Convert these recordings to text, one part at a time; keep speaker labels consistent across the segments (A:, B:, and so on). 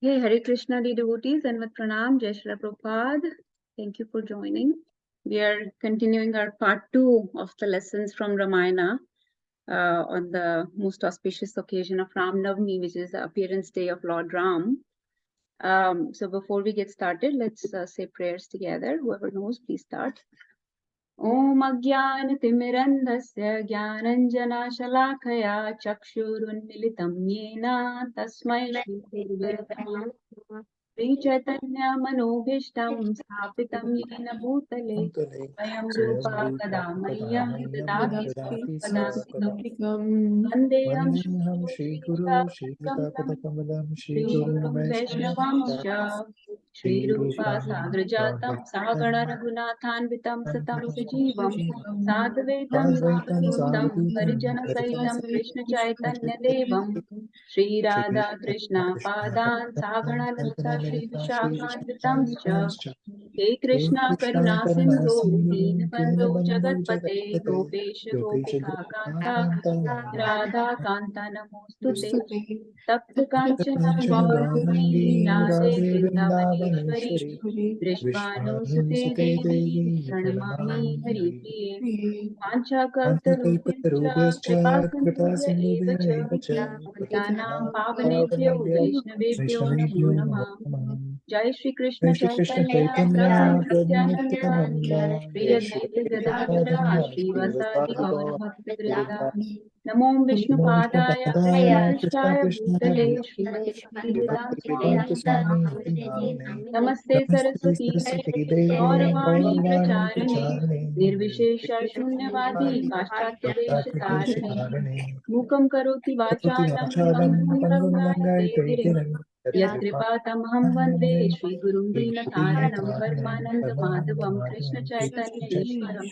A: Hey, Hare Krishna, dear devotees, and with Pranam, Jai Shri Prabhupada. Thank you for joining. We are continuing our part 2 of the lessons from Ramayana on the most auspicious occasion of Ram Navami, which is the appearance day of Lord Ram. So before we get started, let's say prayers together. Whoever knows, please start. ॐ अज्ञानतिमिरन्धस्य ज्ञानञ्जनशलाकया चक्षुरुन्मिलितं येन तस्मै श्रीगुरुवे नमः। श्रीचैतन्यमनोभीष्टं स्थापितं येन भूतले स्वयं रूपा कदा मह्यं ददाति स्वपदान्तिकं। वन्देऽहं
B: श्रीगुरु श्रीयुतापदकमलं
A: श्रीगुरुं वैष्णवांश्च श्रीरूपा साग्रजातं सागण रघुनाथान्वितं सतं सजीवं साद्वैतं सावधूतं परिजनसहितं कृष्णचैतन्यदेवं श्रीराधा कृष्णा पादान् सागण ललिता श्रीविशाखान्वितं च हे कृष्णा करुणा सिन्धो दीनबन्धो जगत्पते गोपेश गोपिका कान्ता राधा कान्ता नमोऽस्तुते तप्त काञ्चना गौरवाणी राधे वृन्दावनेश्वरी वृषभानुसुते देवी प्रणमामि हरिप्रिये वाञ्छाकल्पतरुभ्यश्च कृपासिन्धुभ्य एव च पतितानां पावनेभ्यो वैष्णवेभ्यो नमो नमः। जय श्री कृष्ण चैतन्य प्रभु नित्यानंद श्री अद्वैत गदाधर श्रीवासादि गौर भक्तवृंद नमो विष्णुपादाय कृष्णपृष्ठाय भूतले श्रीमते वेदांत स्वामी नमस्ते सरस्वती देवे गौरवाणी प्रचारिणे निर्विशेष शून्यवादी पाश्चात्य देश तारिणे मूकं करोति वाचालं पङ्गुं लङ्घयते गिरिं यत्कृपातमहं वन्दे श्रीगुरुं दीनतारिणं परमानन्दमाधवं कृष्णचैतन्य ईश्वरम्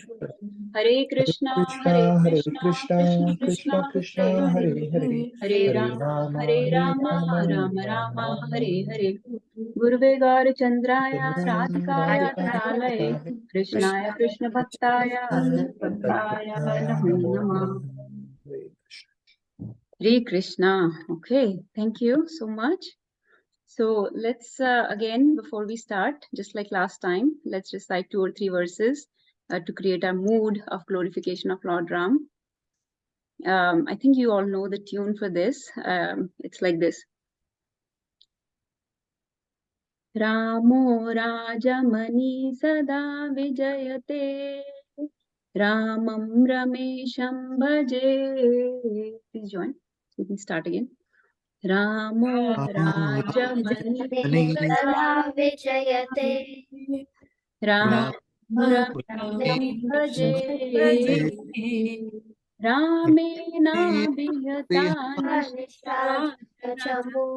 A: हरे कृष्णा कृष्ण कृष्णा हरे राम राम राम हरे हरे गुरुवे गौरचन्द्राय राधिकाय तदालये कृष्णाय कृष्णभक्ताय तद्भक्ताय नमो नमः। Hare Krishna. Okay, thank you so much. So let's again, before we start, just like last time, let's recite 2 or 3 verses to create a mood of glorification of Lord Ram. I think you all know the tune for this. It's like this. Ramo Rajamani Sada Vijayate Ramam Ramesham Bhaje. Please join. We can start again. Ramo Rajamani
C: सदा विजयते
A: Ram Ramesham Bhaje Ramena Bhiyata
C: चमु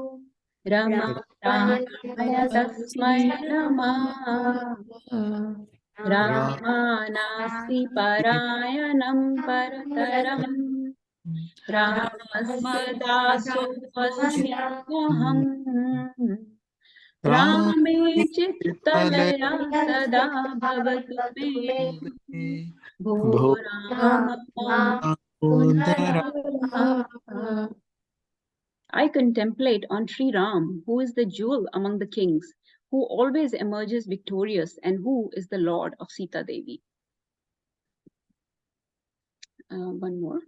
A: Ramaya Tasmai Namah Ramanasti Parayanam Parataram Ramasya Dasosmyaham Rame Chittalaya Sada Bhavatu Me Bho Rama Pundarama. I contemplate on Sri Ram, who is the jewel among the kings, who always emerges victorious and who is the Lord of Sita Devi. One more.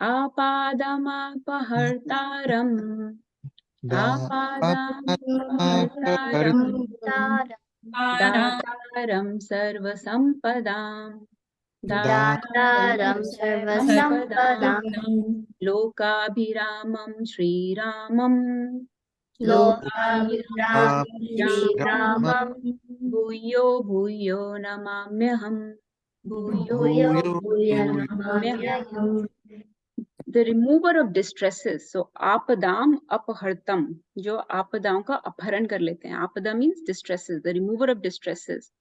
A: Apadamapahartaram Apadamapahartaram Dataram Sarvasampadam
C: दातारं सर्वसम्पदां
A: Lokabhiramam Sri Ramam
C: लोकाभिरामं श्रीरामं
A: Bhuyo Bhuyo Namamyaham
C: भूयो भूयो नमाम्यहम्.
A: The remover of distresses. So apadam apahartam, जो आपदाओं का अपहरण कर लेते हैं. Apada means distresses, the remover of distresses.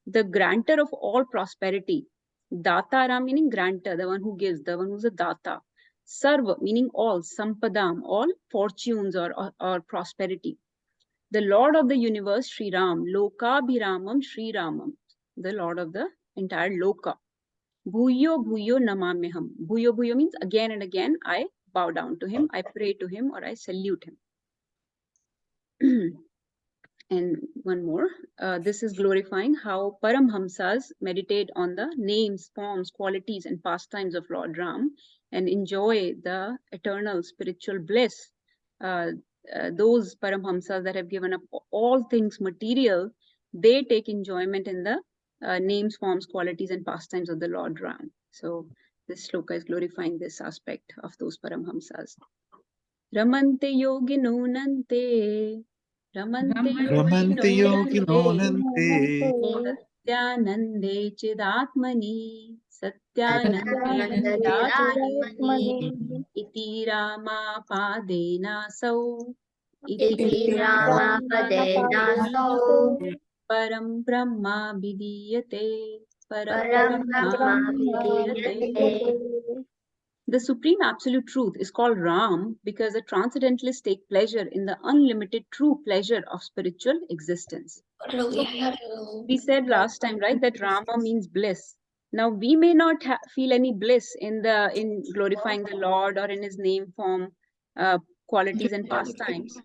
A: The granter of all prosperity. Datara meaning granter, the one who gives, the one who's a data. Sarva meaning all, sampadam, all fortunes or prosperity. The Lord of the universe, Sri Ram, Lokabhiramam Sri Ramam, the Lord of the entire Loka. Bhuyo Bhuyo Namamyaham. Bhuyo Bhuyo means again and again I bow down to him, I pray to him, or I salute him. And one more, this is glorifying how Paramhamsas meditate on the names, forms, qualities, and pastimes of Lord Ram and enjoy the eternal spiritual bliss. Uh, those Paramhamsas that have given up all things material, they take enjoyment in the names, forms, qualities, and pastimes of the Lord Ram. So this shloka is glorifying this aspect of those Paramhamsas. Ramante yogino nante. Ramante
B: Ramanti
A: yogino
B: yogino
A: nante.
B: nante.
A: Satyanande chidatmani. Satyanande chidatmani.
C: Satyanandachitratmani
A: Iti Rama padena sau.
C: Iti Ramapadena
A: Param Brahma vidiyate. Param
C: Param
A: Brahma
C: Brahma
A: vidiyate.
C: Vidiyate.
A: The supreme absolute truth is called Ram because the transcendentalists take pleasure in the unlimited true pleasure of spiritual existence. So we said last time, right, that Rama means bliss. Now we may not feel any bliss in glorifying the Lord or in His name, form, qualities, and pastimes.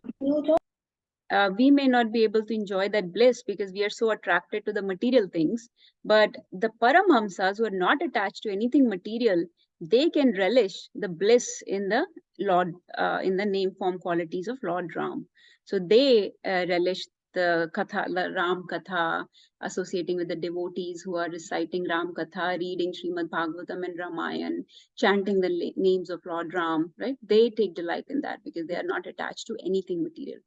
A: We may not be able to enjoy that bliss because we are so attracted to the material things. But the Paramhamsas who are not attached to anything material, they can relish the bliss in the Lord, in the name, form, qualities of Lord Ram. So they relish the Katha, the Ram Katha, associating with the devotees who are reciting Ram Katha, reading Srimad Bhagavatam and Ramayana, chanting the names of Lord Ram, right? They take delight in that because they are not attached to anything material.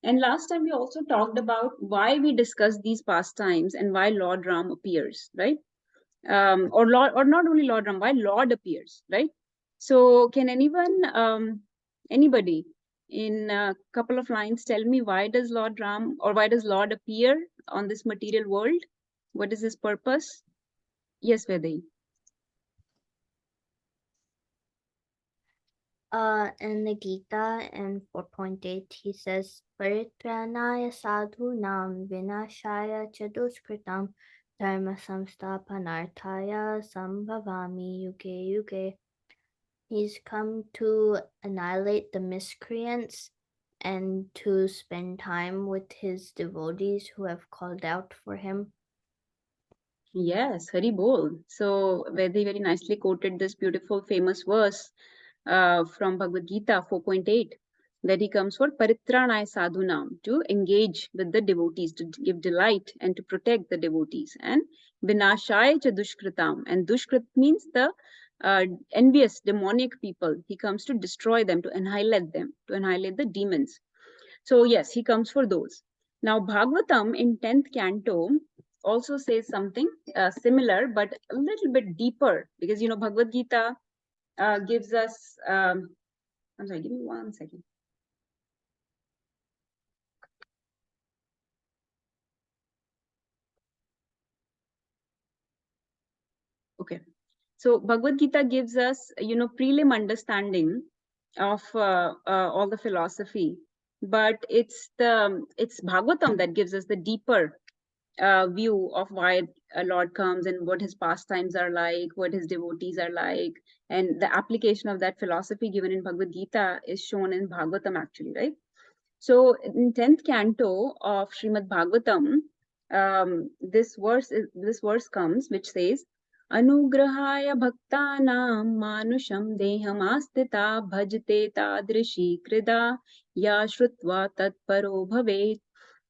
A: And last time we also talked about why we discuss these pastimes and why Lord Ram appears, right? Or Lord, or not only Lord Ram, why Lord appears, right? So can anybody, in a couple of lines, tell me why does Lord Ram or why does Lord appear on this material world? What is his purpose? Yes, Vedai.
C: In the Gita in 4.8 he says Paritranaya sadhunam vinashaya chaduskritam dharma samstapanarthaya sambhavami yuge yuge. He's come to annihilate the miscreants and to spend time with his devotees who have called out for him.
A: Yes, Hari Bol. So Vedai very nicely quoted this beautiful famous verse from Bhagavad Gita 4.8, that he comes for Paritranaya Sadhunam, to engage with the devotees, to give delight and to protect the devotees. And Vinashaya cha Dushkritam. And Dushkrit means the envious, demoniac people. He comes to destroy them, to annihilate the demons. So yes, he comes for those. Now Bhagavatam in 10th canto also says something similar, but a little bit deeper, because Bhagavad Gita gives us, I'm sorry, give me 1 second. Okay. So Bhagavad Gita gives us, prelim understanding of all the philosophy, but it's Bhagavatam that gives us the deeper view of why a Lord comes and what his pastimes are like, what his devotees are like, and the application of that philosophy given in Bhagavad Gita is shown in Bhagavatam actually, right? So in 10th canto of Srimad Bhagavatam, this verse comes which says, Anugrahaya bhaktanam manusham deham astita bhajte tadrishi krida ya shrutva tatparo bhavet.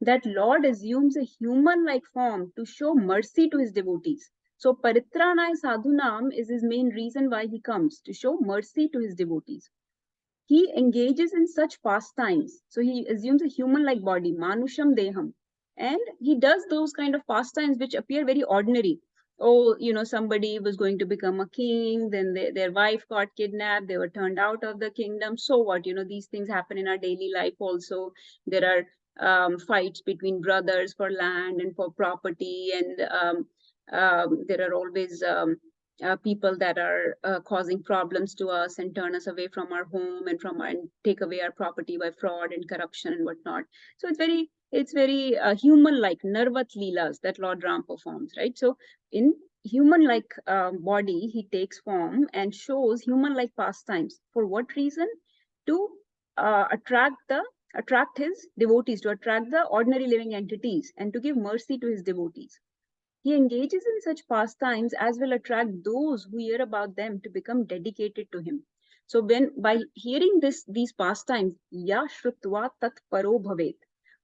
A: That Lord assumes a human-like form to show mercy to his devotees. So Paritranaya Sadhunam is his main reason why he comes, to show mercy to his devotees. He engages in such pastimes. So he assumes a human-like body, manusham deham. And he does those kind of pastimes which appear very ordinary. Oh, somebody was going to become a king, then their wife got kidnapped, they were turned out of the kingdom. So what? These things happen in our daily life also. There are fights between brothers for land and for property, and there are always people that are causing problems to us and turn us away from our home and take away our property by fraud and corruption and whatnot. So it's very human-like Narvat Leelas that Lord Ram performs, right? So in human-like body, he takes form and shows human-like pastimes. For what reason? To attract the attract his devotees, to attract the ordinary living entities, and to give mercy to his devotees. He engages in such pastimes as will attract those who hear about them to become dedicated to him. So when by hearing these pastimes, ya shrutva tat paro bhavet,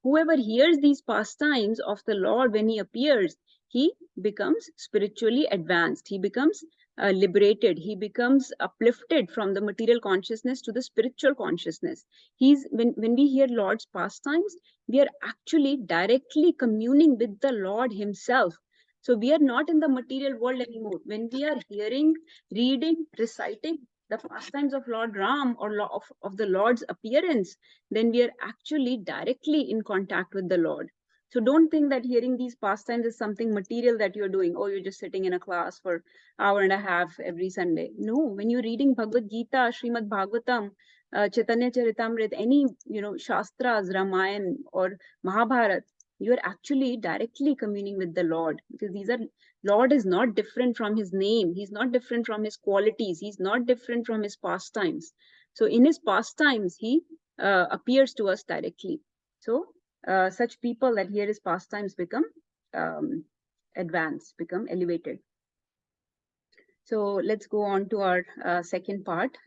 A: whoever hears these pastimes of the Lord when he appears, he becomes spiritually advanced. He becomes liberated. He becomes uplifted from the material consciousness to the spiritual consciousness. When we hear Lord's pastimes, we are actually directly communing with the Lord himself. So we are not in the material world anymore. When we are hearing, reading, reciting the pastimes of Lord Ram or of the Lord's appearance, then we are actually directly in contact with the Lord. So don't think that hearing these pastimes is something material that you're doing. Oh, you're just sitting in a class for hour and a half every Sunday. No, when you're reading Bhagavad Gita, Srimad Bhagavatam, Chaitanya Charitamrita, any Shastras, Ramayana or Mahabharata, you are actually directly communing with the Lord, because Lord is not different from his name. He's not different from his qualities. He's not different from his pastimes. So in his pastimes, he appears to us directly. So such people that hear his pastimes become advanced, become elevated. So let's go on to our second part.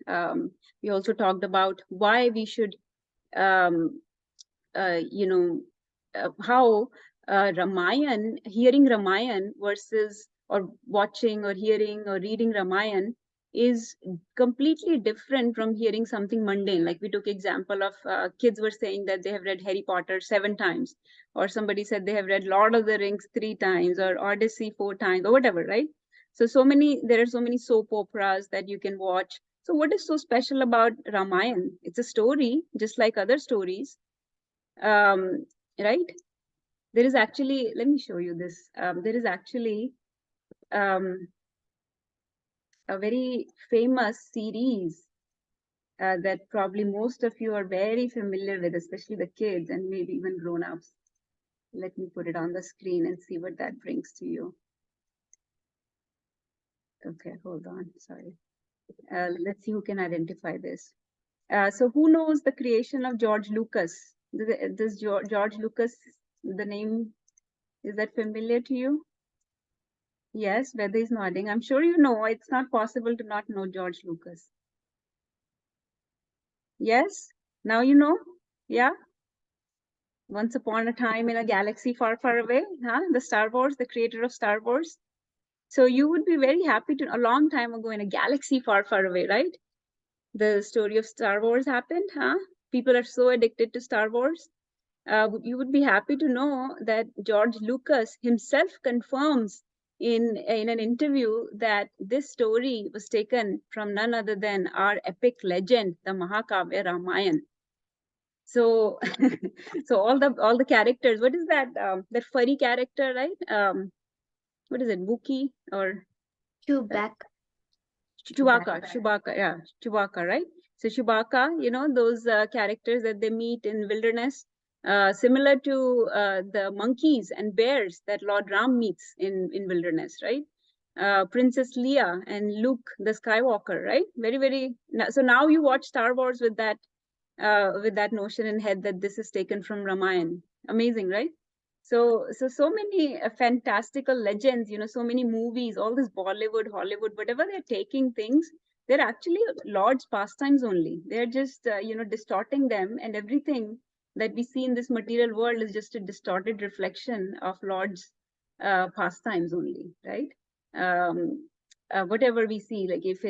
A: We also talked about why we should um, how hearing Ramayan versus or watching or hearing or reading Ramayan is completely different from hearing something mundane. Like we took example of kids were saying that they have read Harry Potter 7 times, or somebody said they have read Lord of the Rings 3 times, or Odyssey 4 times, or whatever, right? There are so many soap operas that you can watch. So what is so special about Ramayan? It's a story, just like other stories, right? There is actually, let me show you this. There is actually um, a very famous series that probably most of you are very familiar with, especially the kids and maybe even grown-ups. Let me put it on the screen and see what that brings to you. Okay, hold on, sorry. Let's see who can identify this. So who knows the creation of George Lucas? Does George Lucas, the name, is that familiar to you? Yes, Veda is nodding. I'm sure you know. It's not possible to not know George Lucas. Yes? Now you know? Yeah? Once upon a time in a galaxy far, far away, huh? The Star Wars, the creator of Star Wars. So you would be very happy to, a long time ago in a galaxy far, far away, right? The story of Star Wars happened, huh? People are so addicted to Star Wars. You would be happy to know that George Lucas himself confirms in an interview that this story was taken from none other than our epic legend, the Mahakavya Ramayana. So, so all the characters. What is that? That furry character, right? What is it? Wookiee or
C: Chewbacca.
A: Chewbacca, yeah, Chewbacca, right? So Chewbacca, those characters that they meet in wilderness, similar to the monkeys and bears that Lord Ram meets in wilderness, right? Princess Leia and Luke, the Skywalker, right? Very, very. So now you watch Star Wars with that notion in head that this is taken from Ramayana. Amazing, right? So many fantastical legends, so many movies, all this Bollywood, Hollywood, whatever they're taking things, they're actually Lord's pastimes only. They're just, distorting them, and everything that we see in this material world is just a distorted reflection of Lord's pastimes only, right? Whatever we see, like if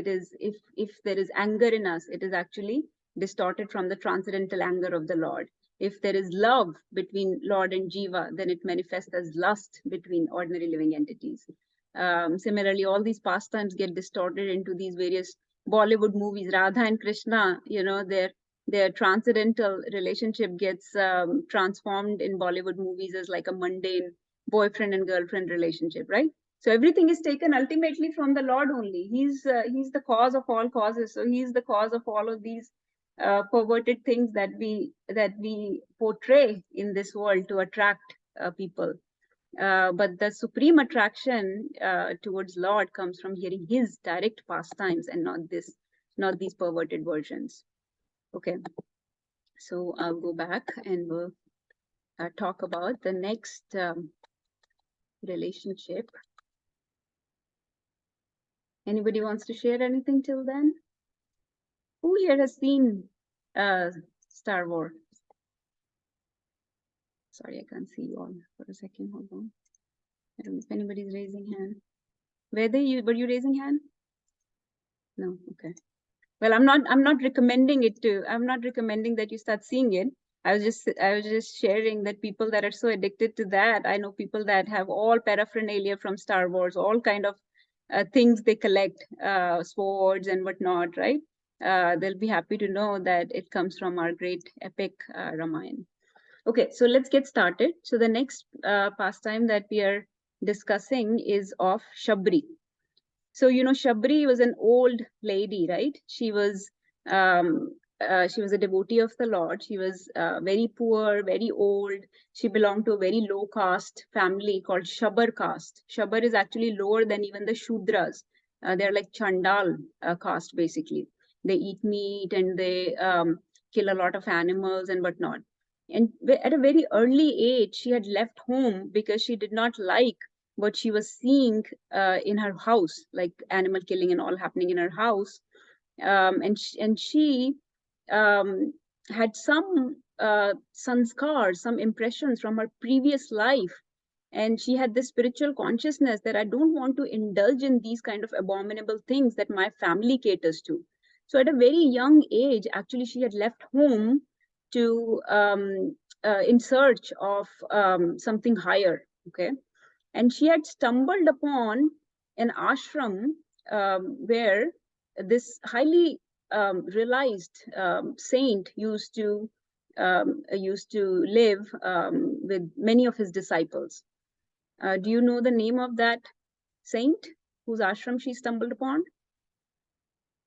A: there is anger in us, it is actually distorted from the transcendental anger of the Lord. If there is love between Lord and Jiva, then it manifests as lust between ordinary living entities. Similarly, all these pastimes get distorted into these various Bollywood movies. Radha and Krishna, their transcendental relationship gets transformed in Bollywood movies as like a mundane boyfriend and girlfriend relationship, right? So everything is taken ultimately from the Lord only. He's the cause of all causes. So he's the cause of all of these perverted things that we portray in this world to attract people. But the supreme attraction towards Lord comes from hearing his direct pastimes and not these perverted versions. Okay. So I'll go back and we'll talk about the next relationship. Anybody wants to share anything till then? Who here has seen Star Wars? Sorry, I can't see you all for a second. Hold on. I don't know if anybody's raising hand. Were you raising hand? No, okay. Well, I'm not recommending it to. I'm not recommending that you start seeing it. I was just sharing that people that are so addicted to that. I know people that have all paraphernalia from Star Wars, all kind of things they collect, swords and whatnot, right? They'll be happy to know that it comes from our great epic Ramayana. Okay, so let's get started. So the next pastime that we are discussing is of Shabri. So, you know, Shabri was an old lady, right? She was a devotee of the Lord. She was very poor, very old. She belonged to a very low caste family called Shabar caste. Shabar is actually lower than even the Shudras. They're like Chandal caste, basically. They eat meat and they kill a lot of animals and whatnot. And at a very early age, she had left home because she did not like what she was seeing in her house, like animal killing and all happening in her house. And she had some sanskars, some impressions from her previous life. And she had this spiritual consciousness that I don't want to indulge in these kind of abominable things that my family caters to. So at a very young age, actually, she had left home to in search of something higher. Okay, and she had stumbled upon an ashram where this highly realized saint used to live with many of his disciples. Do you know the name of that saint whose ashram she stumbled upon?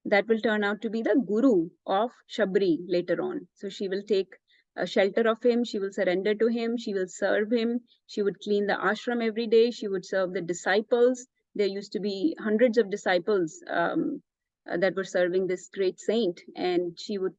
A: That will turn out to be the guru of Shabri later on. So she will take a shelter of him, she will surrender to him, she will serve him, she would clean the ashram every day, she would serve the disciples. There used to be hundreds of disciples that were serving this great saint, and she would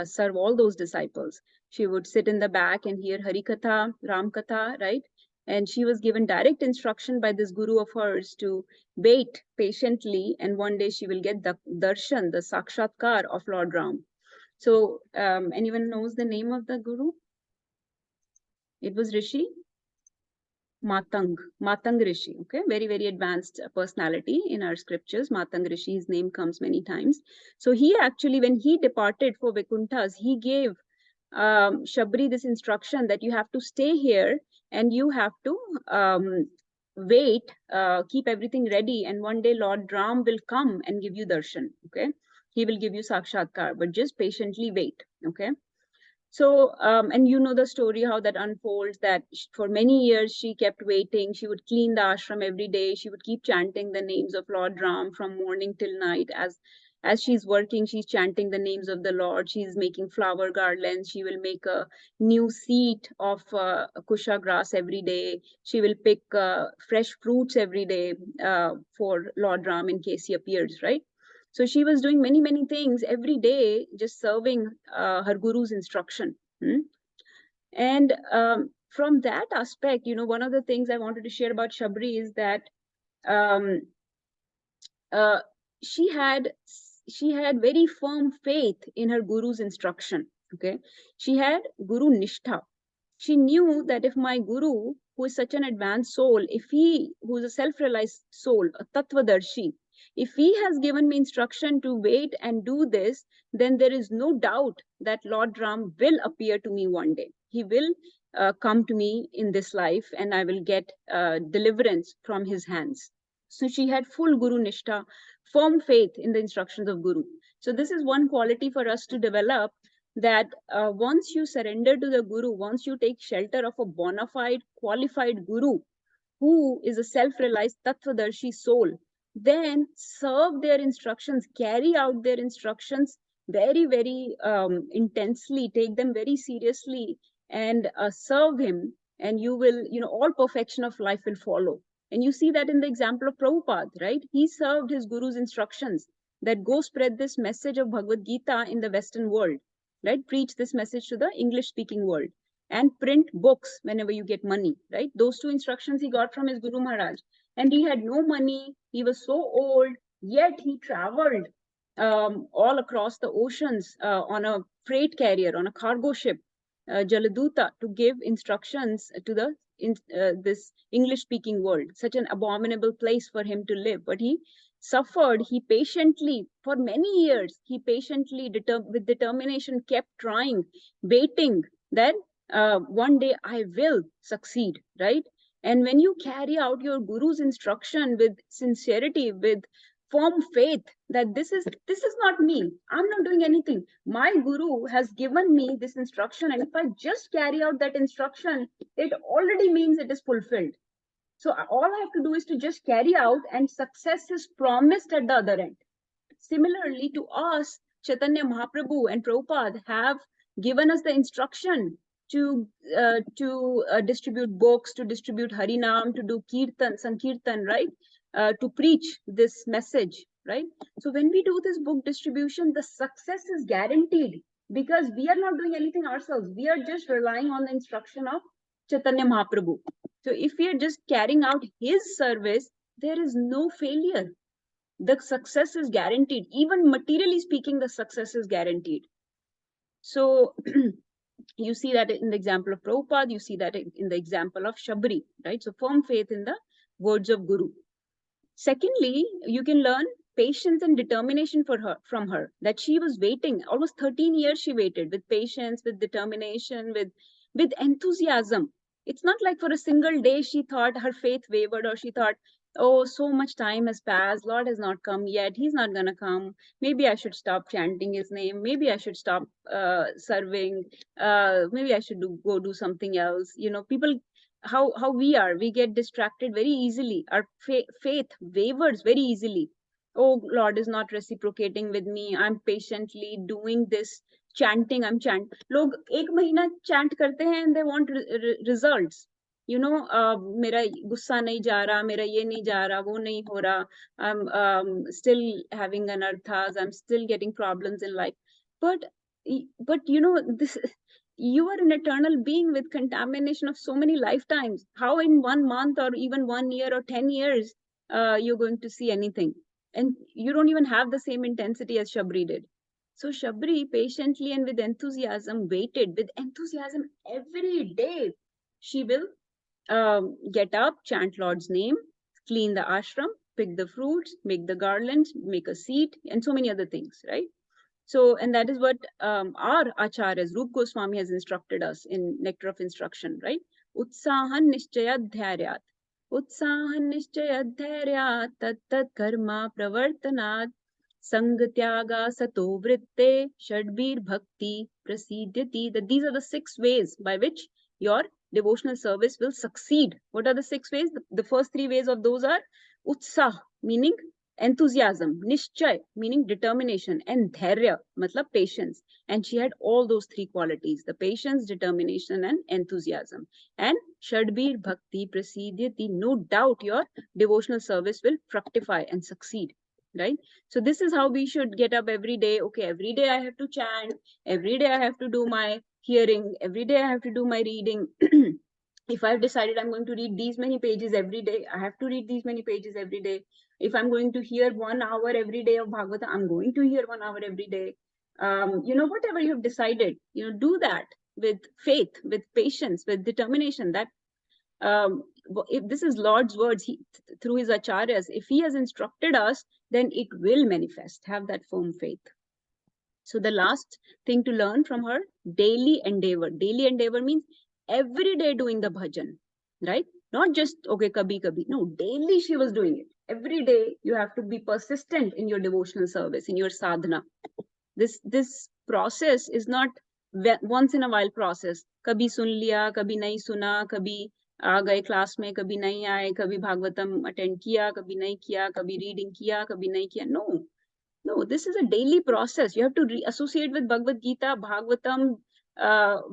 A: serve all those disciples. She would sit in the back and hear Harikatha, Ramkatha, right? And she was given direct instruction by this guru of hers to wait patiently, and one day she will get the darshan, the sakshatkar of Lord Ram. So anyone knows the name of the guru? It was Rishi Matang Rishi. Okay, very, very advanced personality in our scriptures. Matang Rishi, his name comes many times. So he actually, when he departed for Vaikunthas, he gave Shabri this instruction that you have to stay here and you have to wait, keep everything ready, and one day Lord Ram will come and give you darshan. Okay, he will give you sakshatkar, but just patiently wait. Okay. So, and you know the story, how that unfolds, that for many years she kept waiting. She would clean the ashram every day. She would keep chanting the names of Lord Ram from morning till night. As she's working, she's chanting the names of the Lord. She's making flower garlands. She will make a new seat of kusha grass every day. She will pick fresh fruits every day for Lord Ram in case he appears, right? So she was doing many, many things every day, just serving her guru's instruction. And from that aspect, you know, one of the things I wanted to share about Shabri is that um, uh, she had she had very firm faith in her guru's instruction. Okay, she had guru nishtha. She knew that if my guru, who is such an advanced soul, if he, who is a self-realized soul, a tattvadarshi, if he has given me instruction to wait and do this, then there is no doubt that Lord Ram will appear to me one day. He will come to me in this life, and I will get deliverance from his hands. So she had full guru nishtha, firm faith in the instructions of guru. So this is one quality for us to develop, that once you surrender to the guru, once you take shelter of a bona fide, qualified guru who is a self-realized tattvadarshi soul, then serve their instructions, carry out their instructions very, very intensely, take them very seriously, and serve him, and you will, you know, all perfection of life will follow. And you see that in the example of Prabhupada, right? He served his guru's instructions that go spread this message of Bhagavad Gita in the Western world. right? Preach this message to the English speaking world, and print books whenever you get money, right? Those two instructions he got from his Guru Maharaj. And he had no money, he was so old, yet he traveled all across the oceans on a freight carrier, on a cargo ship, Jaladuta, to give instructions to the this English speaking world. Such an abominable place for him to live. But he suffered, he patiently, for many years, he patiently, with determination, kept trying, waiting that one day I will succeed, right? And when you carry out your guru's instruction with sincerity, with firm faith that this is not me, I'm not doing anything, my guru has given me this instruction, and if I just carry out that instruction, it already means it is fulfilled. So all I have to do is to just carry out, and success is promised at the other end. Similarly to us, Chaitanya Mahaprabhu and Prabhupada have given us the instruction to distribute books, to distribute Harinam, to do Kirtan, Sankirtan, right? To preach this message, right? So when we do this book distribution, the success is guaranteed because we are not doing anything ourselves. We are just relying on the instruction of Chaitanya Mahaprabhu. So if we are just carrying out his service, there is no failure. The success is guaranteed. Even materially speaking, the success is guaranteed. So you see that in the example of Prabhupada, you see that in the example of Shabri, right? So firm faith in the words of Guru. Secondly, you can learn patience and determination from her, that she was waiting almost 13 years. She waited with patience, with determination, with enthusiasm. It's not like for a single day she thought her faith wavered, or she thought, oh, so much time has passed, Lord has not come yet, he's not gonna come, maybe I should stop chanting his name, maybe I should stop serving, maybe I should go do something else. You know, people, how we get distracted very easily, our faith wavers very easily. Oh, Lord is not reciprocating with me, I'm patiently doing this chanting, I'm log ek mahina chant karte hain and they want results. You know, mera gussa nahi ja raha, mera ye nahi ja raha, wo nahi ho raha, I'm still having anarthas, I'm still getting problems in life. But you know, this, you are an eternal being with contamination of so many lifetimes. How in 1 month or even 1 year or 10 years you're going to see anything? And you don't even have the same intensity as Shabri did. So Shabri patiently and with enthusiasm waited, with enthusiasm every day. She will get up, chant Lord's name, clean the ashram, pick the fruits, make the garlands, make a seat, and so many other things, right? So, and that is what our acharyas, Rup Goswami, has instructed us in Nectar of Instruction, right? Utsahan nishchayadhyaryat. Utsahan nishchayadhyaryat tat tat karma pravartanat sangatyaga sato vritte shadbir bhakti prasidyati. That these are the 6 ways by which your devotional service will succeed. What are the 6 ways? The first 3 ways of those are utsah, meaning enthusiasm, nishchay meaning determination, and dhairya matlab patience. And she had all those 3 qualities: the patience, determination, and enthusiasm. And shadbir bhakti prasidyati, no doubt your devotional service will fructify and succeed, right? So this is how we should get up every day. Okay, every day I have to chant, every day I have to do my hearing, every day I have to do my reading. If I've decided I'm going to read these many pages every day, I have to read these many pages every day. If I'm going to hear 1 hour every day of Bhagavata, I'm going to hear 1 hour every day. You know, whatever you have decided, you know, do that with faith, with patience, with determination. That if this is Lord's words, through his acharyas, if he has instructed us, then it will manifest. Have that firm faith. So the last thing to learn from her, daily endeavor. Daily endeavor means every day doing the bhajan, right? Not just, okay, kabhi kabhi. No, daily she was doing it. Every day you have to be persistent in your devotional service, in your sadhana. This process is not once in a while process. Kabhi sun liya, kabhi nahi suna, kabhi आ गए class में, कभी नहीं आए, कभी Bhagavatam attend किया, कभी नहीं किया, कभी रीडिंग किया, कभी नहीं किया. No, this is a daily process. You have to associate with Bhagavad Gita, Bhagavatam,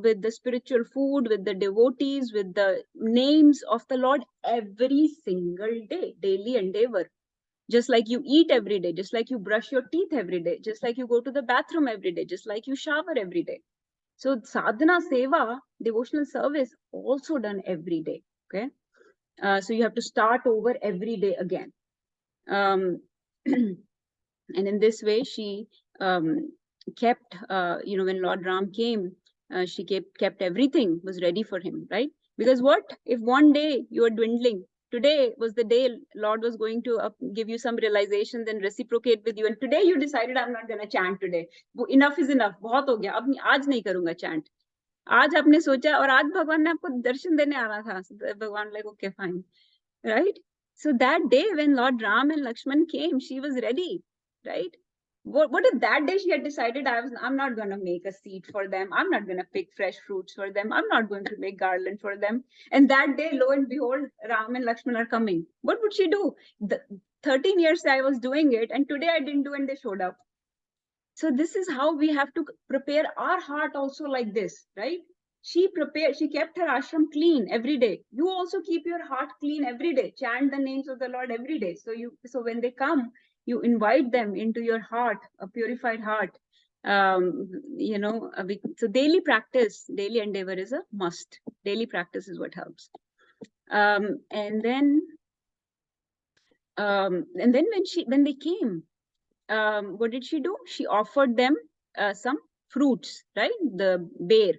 A: with the spiritual food, with the devotees, with the names of the Lord every single day, daily endeavor. just like you eat every day, just like you brush your teeth every day, just like you go to the bathroom every day, just like you shower every day. So sadhana seva, devotional service, also done every day. Okay, so you have to start over every day again. And in this way, she kept, when Lord Ram came, she kept everything was ready for him, right? Because what if one day you are dwindling? Today was the day Lord was going to give you some realizations and reciprocate with you. And today you decided, I'm not going to chant today. Enough is enough. बहुत हो गया. अब आज नहीं करूंगा chant. आज आपने सोचा और आज भगवान ने आपको दर्शन देने आ रहा था. भगवान like, okay, fine. Right? So that day when Lord Ram and Lakshman came, she was ready, right? What if that day she had decided, I'm not going to make a seat for them. I'm not going to pick fresh fruits for them. I'm not going to make garland for them. And that day, lo and behold, Ram and Lakshman are coming. What would she do? 13 years I was doing it, and today I didn't do, and they showed up. So this is how we have to prepare our heart also like this, right? She kept her ashram clean every day. You also keep your heart clean every day. Chant the names of the Lord every day. So when they come, you invite them into your heart, a purified heart. So daily practice, daily endeavor is a must. Daily practice is what helps. And then when they came, what did she do? She offered them some fruits, right? The bear.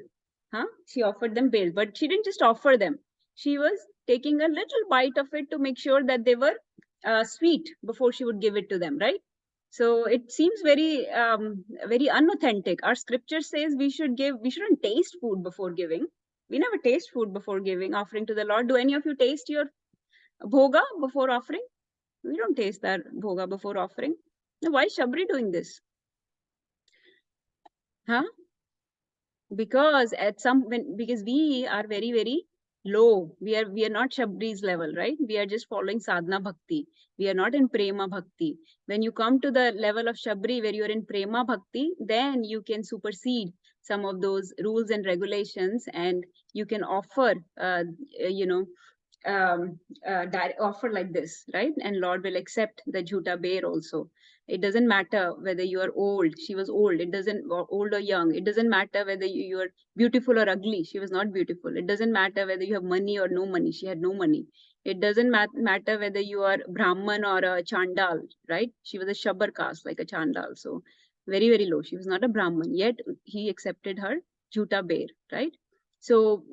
A: She offered them bears, but she didn't just offer them. She was taking a little bite of it to make sure that they were sweet before she would give it to them, right? So it seems very unauthentic. Our scripture says we shouldn't taste food before giving. We never taste food before giving, offering to the Lord. Do any of you taste your bhoga before offering? We don't taste that bhoga before offering. Now, why is Shabri doing this? Because because we are very, very low. We are not Shabri's level, right? We are just following sadhana bhakti. We are not in prema bhakti. When you come to the level of Shabri where you are in prema bhakti, then you can supersede some of those rules and regulations, and you can offer offer like this, right? And Lord will accept the jhuta bear also. It doesn't matter whether you are old. She was old. It doesn't, or old or young. It doesn't matter whether you are beautiful or ugly. She was not beautiful. It doesn't matter whether you have money or no money. She had no money. It doesn't matter whether you are Brahman or a Chandal, right? She was a Shabar caste, like a Chandal. So very, very low. She was not a Brahman. Yet he accepted her jhuta bear, right? So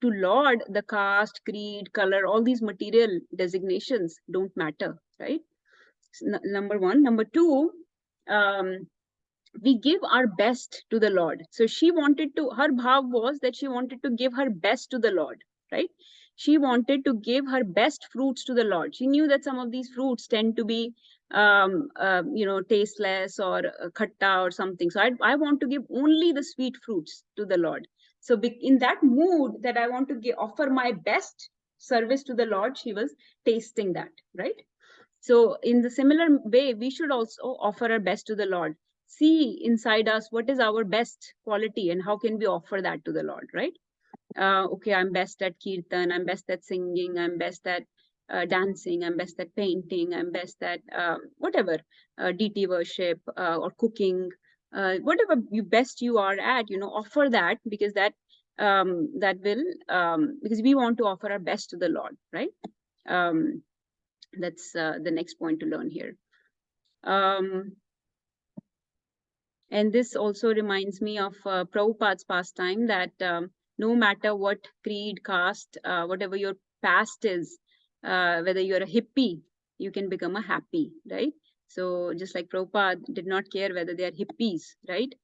A: to Lord, the caste, creed, color, all these material designations don't matter, right? Number one. Number two, we give our best to the Lord. So her bhav was that she wanted to give her best to the Lord, right? She wanted to give her best fruits to the Lord. She knew that some of these fruits tend to be, tasteless or khatta or something. So I want to give only the sweet fruits to the Lord. So in that mood that I want to offer my best service to the Lord, she was tasting that, right? So in the similar way, we should also offer our best to the Lord. See inside us what is our best quality and how can we offer that to the Lord, right? Okay, I'm best at kirtan, I'm best at singing, I'm best at dancing, I'm best at painting, I'm best at whatever, deity worship or cooking, whatever best you are at, offer that, because that will, because we want to offer our best to the Lord, right? That's the next point to learn here. And this also reminds me of Prabhupada's pastime that no matter what creed, caste, whatever your past is, whether you're a hippie, you can become a happy, right? So just like Prabhupada did not care whether they are hippies, right?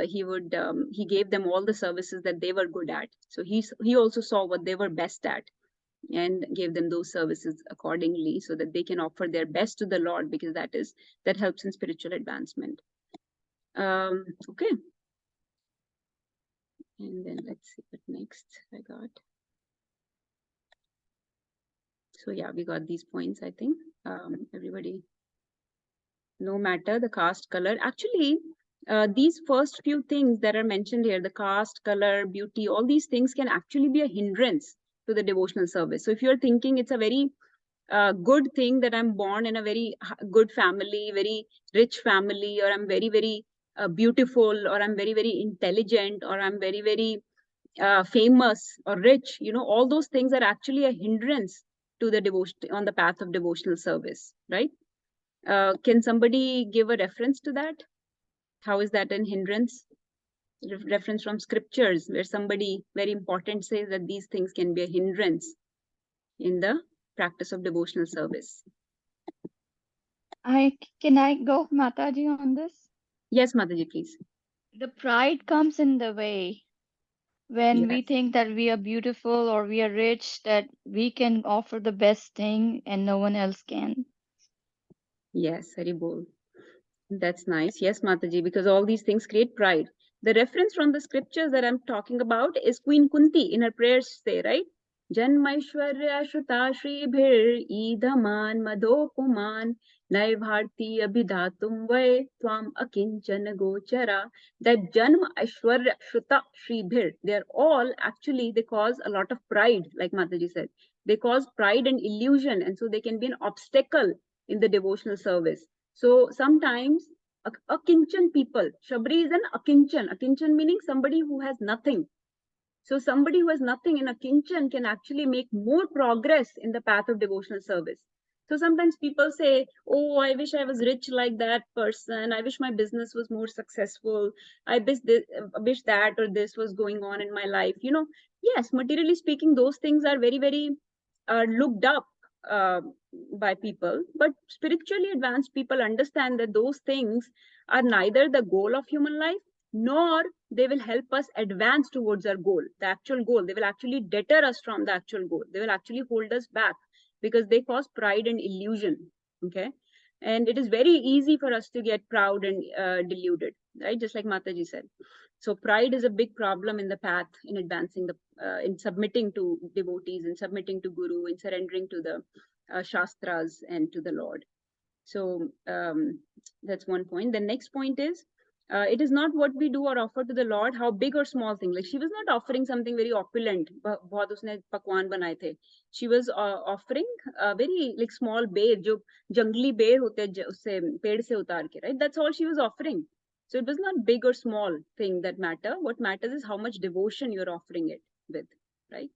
A: He gave them all the services that they were good at. So he also saw what they were best at and gave them those services accordingly so that they can offer their best to the Lord, because that helps in spiritual advancement. Okay. And then let's see what next I got. So yeah, we got these points, I think. Everybody, no matter the caste, color. Actually, these first few things that are mentioned here, the caste, color, beauty, all these things can actually be a hindrance to the devotional service. So if you're thinking it's a very good thing that I'm born in a very good family, very rich family, or I'm very, very beautiful, or I'm very, very intelligent, or I'm very, very famous or rich. You know, all those things are actually a hindrance to the devotion on the path of devotional service, right? Can somebody give a reference to that? How is that an hindrance? Reference from scriptures where somebody very important says that these things can be a hindrance in the practice of devotional service.
D: Can I go, Mataji, on this?
A: Yes, Mataji, please.
D: The pride comes in the way when we
A: Yes,
D: think that we are beautiful or we are rich, that we can offer the best thing and no one else can.
A: yes, Haribol. That's nice. Yes, Mataji, because all these things create pride. The reference from the scriptures that I'm talking about is Queen Kunti in her prayers say, right? Janmaishwarya Shruta Shribhir Idaman Madhopuman Naibharti Abhidatum Vai Tvam Akinchana Gochara. That Janma Aishwarya Shruta Shribhir, they're all actually, they cause a lot of pride, like Mataji said. They cause pride and illusion, and so they can be an obstacle in the devotional service. So sometimes akinchan people, Shabri is an akinchan meaning somebody who has nothing. So somebody who has nothing in a kinchan can actually make more progress in the path of devotional service. So sometimes people say, oh, I wish I was rich like that person. I wish my business was more successful. I wish that or this was going on in my life. You know, yes, materially speaking, those things are very, very looked up uh, by people. But spiritually advanced people understand that those things are neither the goal of human life, nor they will help us advance towards our goal, the actual goal. They will actually deter us from the actual goal. They will actually hold us back because they cause pride and illusion. Okay. And it is very easy for us to get proud and deluded, right? Just like Mataji said. So pride is a big problem in the path in advancing the, in submitting to devotees, in submitting to Guru, in surrendering to the Shastras and to the Lord. So that's one point. The next point is, it is not what we do or offer to the Lord, how big or small thing. Like she was not offering something very opulent. बहुत उसने पकवान बनाए थे. She was offering a very like small bear, जो जंगली बेर होते हैं उससे पेड़ से उतार के, right? That's all she was offering. So it was not big or small thing that matter. What matters is how much devotion you're offering it with, right?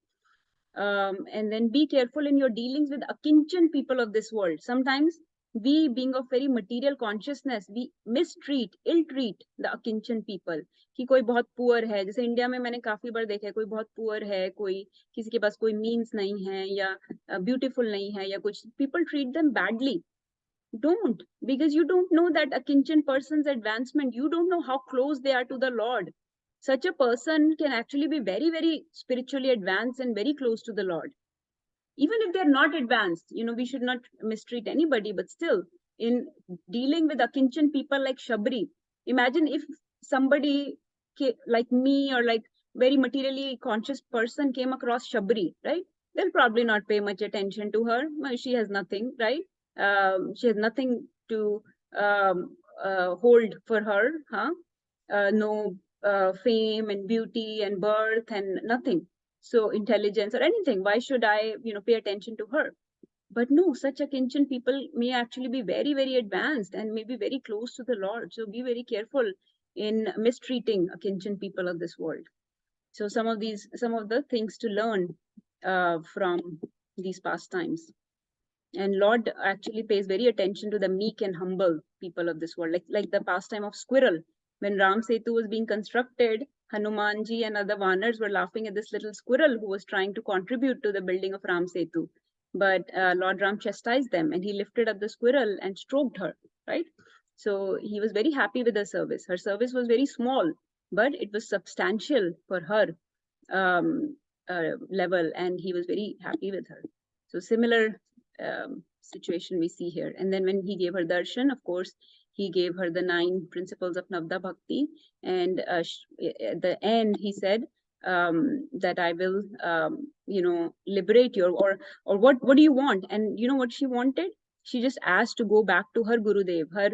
A: And then be careful in your dealings with akinchan people of this world. Sometimes we, being of very material consciousness, we mistreat, ill-treat the akinchan people. कि कोई बहुत poor है, जैसे India में मैंने काफी बार देखा है, कोई बहुत पुअर है, कोई किसी के पास कोई मीन्स नहीं है या ब्यूटीफुल नहीं है या कुछ, people treat them badly. Don't, because you don't know that a kinchan person's advancement. You don't know how close they are to the Lord. Such a person can actually be very, very spiritually advanced and very close to the Lord. Even if they're not advanced, you know, we should not mistreat anybody, but still, in dealing with akinchan people like Shabri, imagine if somebody like me or like very materially conscious person came across Shabri, right? They'll probably not pay much attention to her. She has nothing, right? She has nothing to hold for her, huh? No fame and beauty and birth and nothing. So intelligence or anything. Why should I, you know, pay attention to her? But no, such a kinchan people may actually be very, very advanced and maybe very close to the Lord. So be very careful in mistreating a kinchan people of this world. So some of the things to learn from these pastimes. And Lord actually pays very attention to the meek and humble people of this world, like the pastime of squirrel. When Ram Setu was being constructed, Hanumanji and other Vanars were laughing at this little squirrel who was trying to contribute to the building of Ram Setu. But Lord Ram chastised them and he lifted up the squirrel and stroked her, right? So he was very happy with her service. Her service was very small, but it was substantial for her level, and he was very happy with her. So similar situation we see here. And then when he gave her darshan, of course, he gave her the 9 principles of Navda Bhakti. And at the end, he said that I will, you know, liberate you, or what do you want? And you know what she wanted? She just asked to go back to her Gurudev, her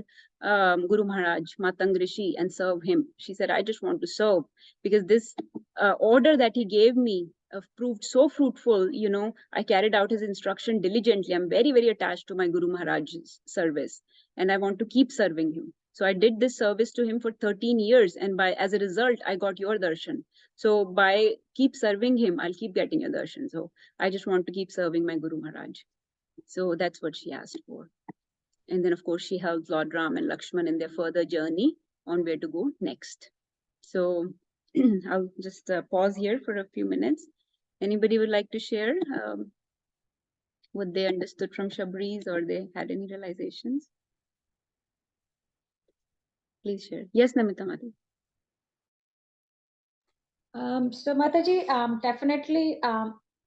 A: Guru Maharaj, Matang Rishi, and serve him. She said, I just want to serve, because this order that he gave me proved so fruitful. I carried out his instruction diligently. I'm very, very attached to my Guru Maharaj's service, and I want to keep serving him. So I did this service to him for 13 years, and as a result, I got your darshan. So by keep serving him, I'll keep getting your darshan. So I just want to keep serving my Guru Maharaj. So that's what she asked for. And then, of course, she helped Lord Ram and Lakshman in their further journey on where to go next. So I'll just pause here for a few minutes. Anybody would like to share what they understood from Shabri's, or they had any realizations? Please share. Yes, Namita Mati.
E: So Mataji, definitely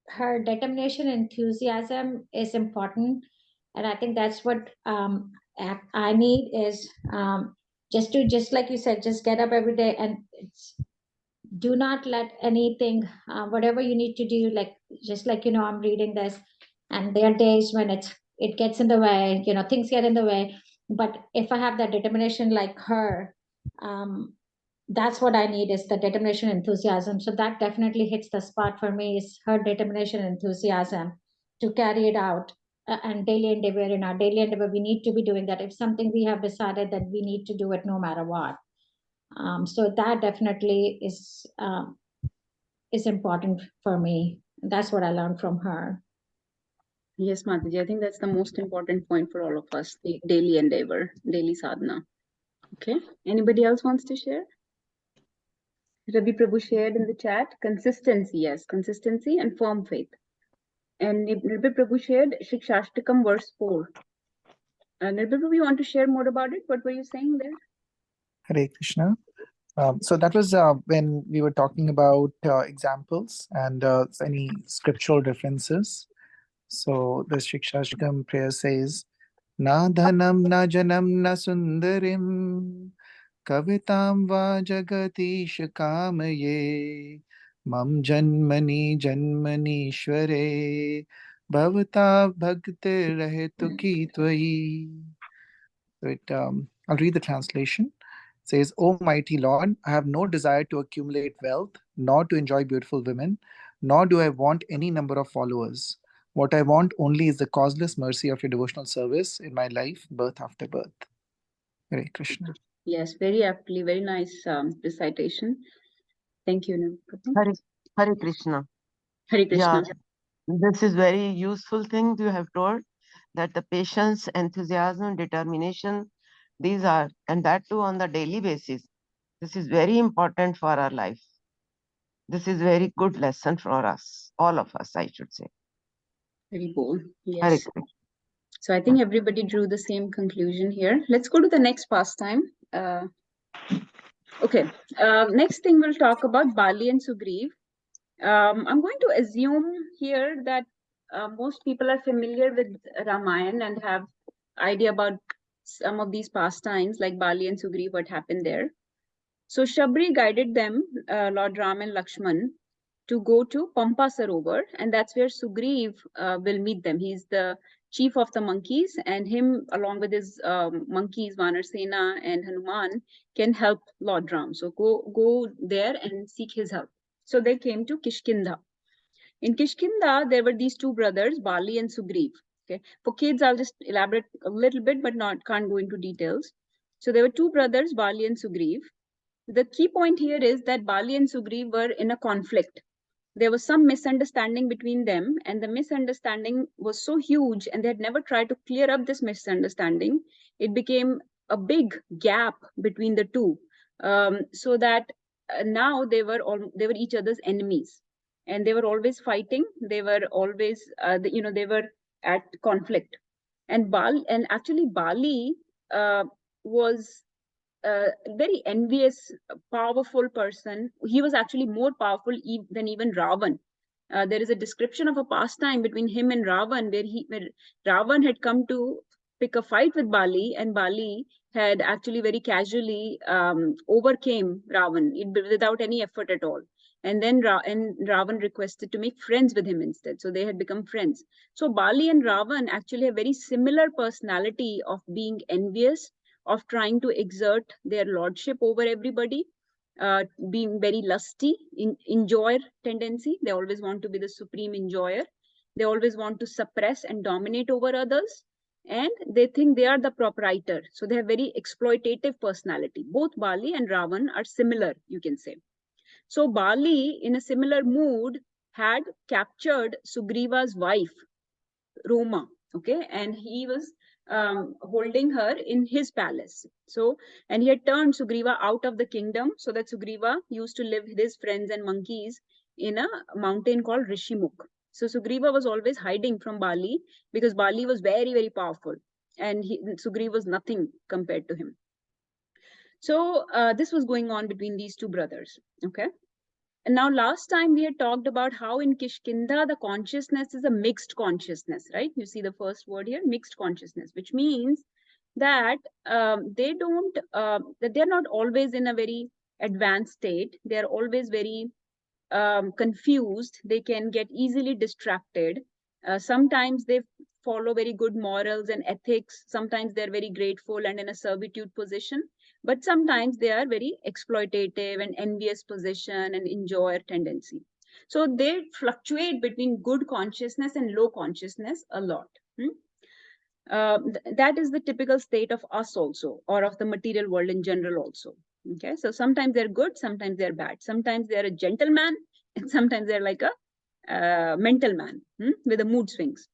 E: her determination and enthusiasm is important. And I think that's what I need is just like you said, just get up every day and do not let anything, whatever you need to do, just like, I'm reading this and there are days when it gets in the way, things get in the way. But if I have that determination like her, that's what I need, is the determination and enthusiasm. So that definitely hits the spot for me, is her determination and enthusiasm to carry it out. And daily endeavor, in our daily endeavor, we need to be doing that. If something we have decided that we need to do it no matter what. So that definitely is important for me. That's what I learned from her.
A: Yes, Mataji, I think that's the most important point for all of us, the daily endeavor, daily sadhana. Okay, anybody else wants to share? Ravi Prabhu shared in the chat, consistency, yes, consistency and firm faith. And Ravi Prabhu shared Shikshashtakam verse 4. Ravi Prabhu, you want to share more about it? What were you saying there?
B: Hare Krishna. So that was when we were talking about examples and any scriptural differences. So the Shikshashtakam prayer says, Na dhanam na janam na sundarim kavitam va jagatish kamaye mam janmani janmanishware bhavata bhakti rahetu ki tvai. So I'll read the translation. It says, O mighty Lord, I have no desire to accumulate wealth, nor to enjoy beautiful women, nor do I want any number of followers. What I want only is the causeless mercy of your devotional service in my life, birth after birth. Hare Krishna.
A: Yes, very aptly, very nice recitation. Thank you, Ravi Prabhu.
F: Hare Krishna.
A: Hare Krishna.
F: Yeah, this is very useful thing you have told, that the patience, enthusiasm, determination, these are, and that too on the daily basis. This is very important for our life. This is very good lesson for us, all of us, I should say.
A: Very bold.
F: Hare
A: Yes.
F: Krishna.
A: So I think everybody drew the same conclusion here. Let's go to the next pastime. Okay. Next thing we'll talk about Bali and Sugriv. I'm going to assume here that most people are familiar with Ramayana and have idea about some of these pastimes like Bali and Sugriv, what happened there. So Shabri guided them, Lord Ram and Lakshman, to go to Pampa Sarovar, and that's where Sugriv will meet them. He's the chief of the monkeys, and him, along with his monkeys, Vanarsena and Hanuman, can help Lord Ram. So go there and seek his help. So they came to Kishkinda. In Kishkinda, there were these two brothers, Bali and Sugriv. Okay, for kids, I'll just elaborate a little bit, but can't go into details. So there were two brothers, Bali and Sugriv. The key point here is that Bali and Sugriv were in a conflict. There was some misunderstanding between them, and the misunderstanding was so huge, and they had never tried to clear up this misunderstanding. It became a big gap between the two, so that now they were each other's enemies, and they were always fighting. They were always, they were at conflict. And actually Bali was a very envious, powerful person. He was actually more powerful than even Ravan. There is a description of a pastime between him and Ravan where Ravan had come to pick a fight with Bali, and Bali had actually very casually overcame Ravan without any effort at all. And then Ravan requested to make friends with him instead. So they had become friends. So Bali and Ravan actually have very similar personality of being envious, of trying to exert their lordship over everybody. being very lusty, enjoyer tendency. They always want to be the supreme enjoyer. They always want to suppress and dominate over others. And they think they are the proprietor. So they have very exploitative personality. Both Bali and Ravan are similar, you can say. So Bali, in a similar mood, had captured Sugriva's wife, Roma, okay, and he was holding her in his palace. So, and he had turned Sugriva out of the kingdom so that Sugriva used to live with his friends and monkeys in a mountain called Rishimukh. So Sugriva was always hiding from Bali because Bali was very, very powerful, and Sugriva was nothing compared to him. So this was going on between these two brothers, okay. And now, last time we had talked about how in Kishkinda the consciousness is a mixed consciousness, right? You see the first word here, mixed consciousness, which means that they don't, that they're not always in a very advanced state. They're always very confused. They can get easily distracted. Sometimes they follow very good morals and ethics. Sometimes they're very grateful and in a servitude position. But sometimes they are very exploitative and envious position and enjoyer tendency. So they fluctuate between good consciousness and low consciousness a lot. That is the typical state of us also, or of the material world in general also. Okay, so sometimes they're good, sometimes they're bad. Sometimes they're a gentleman, and sometimes they're like a mental man with the mood swings.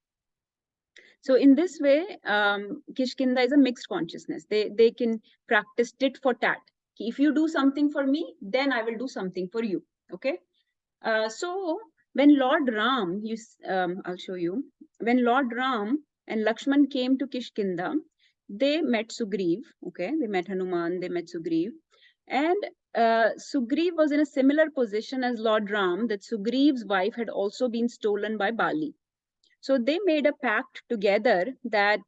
A: So in this way, Kishkinda is a mixed consciousness. They can practice tit for tat. If you do something for me, then I will do something for you. Okay. So when Lord Ram, I'll show you. When Lord Ram and Lakshman came to Kishkinda, they met Sugriv. Okay, they met Hanuman. They met Sugriv, and Sugriv was in a similar position as Lord Ram. That Sugriv's wife had also been stolen by Bali. So they made a pact together that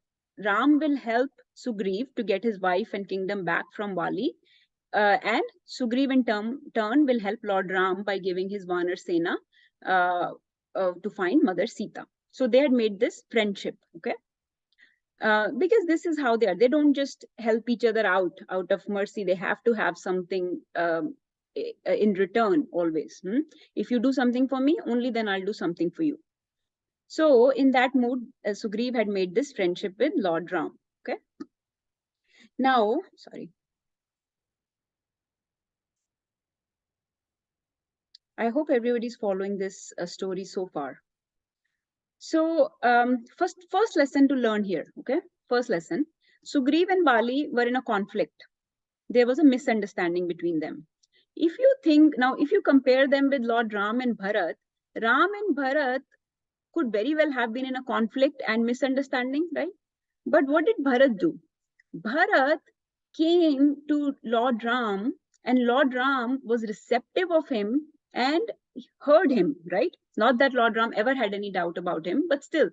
A: Ram will help Sugriv to get his wife and kingdom back from Bali. And Sugriv in turn will help Lord Ram by giving his Vanar Sena to find Mother Sita. So they had made this friendship, okay? Because this is how they are. They don't just help each other out of mercy. They have to have something in return always. If you do something for me, only then I'll do something for you. So in that mood, Sugriv had made this friendship with Lord Ram. Okay. Now, sorry. I hope everybody's following this story so far. So first lesson to learn here. Okay. First lesson. Sugriv and Bali were in a conflict. There was a misunderstanding between them. If you think now, if you compare them with Lord Ram and Bharat could very well have been in a conflict and misunderstanding, right? But what did Bharat do? Bharat came to Lord Ram, and Lord Ram was receptive of him and heard him, right? Not that Lord Ram ever had any doubt about him, but still,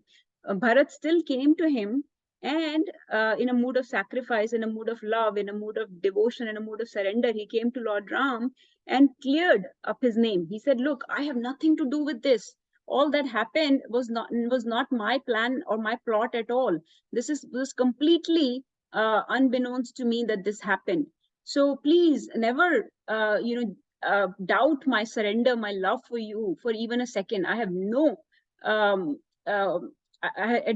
A: Bharat still came to him, and in a mood of sacrifice, in a mood of love, in a mood of devotion, in a mood of surrender, he came to Lord Ram and cleared up his name. He said, look, I have nothing to do with this. All that happened was not my plan or my plot at all. This was completely unbeknownst to me that this happened. So please never, doubt my surrender, my love for you for even a second. I have no, I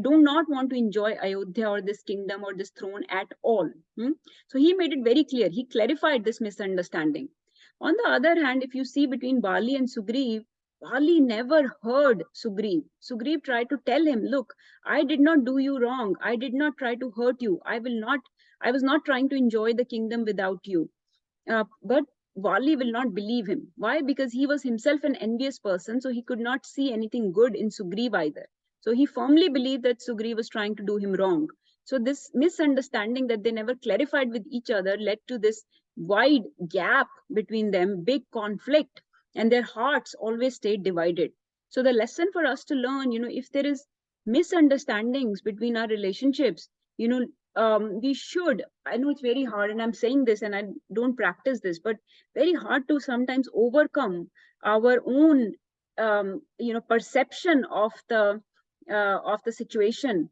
A: do not want to enjoy Ayodhya or this kingdom or this throne at all. So he made it very clear. He clarified this misunderstanding. On the other hand, if you see between Bali and Sugriv, Bali never heard Sugriv. Sugriv tried to tell him, look, I did not do you wrong. I did not try to hurt you. I was not trying to enjoy the kingdom without you. But Bali will not believe him. Why? Because he was himself an envious person, so he could not see anything good in Sugriv either. So he firmly believed that Sugriv was trying to do him wrong. So this misunderstanding that they never clarified with each other led to this wide gap between them, big conflict, and their hearts always stayed divided. So the lesson for us to learn, if there is misunderstandings between our relationships, we should, I know it's very hard, and I'm saying this and I don't practice this, but very hard to sometimes overcome our own, perception of the situation.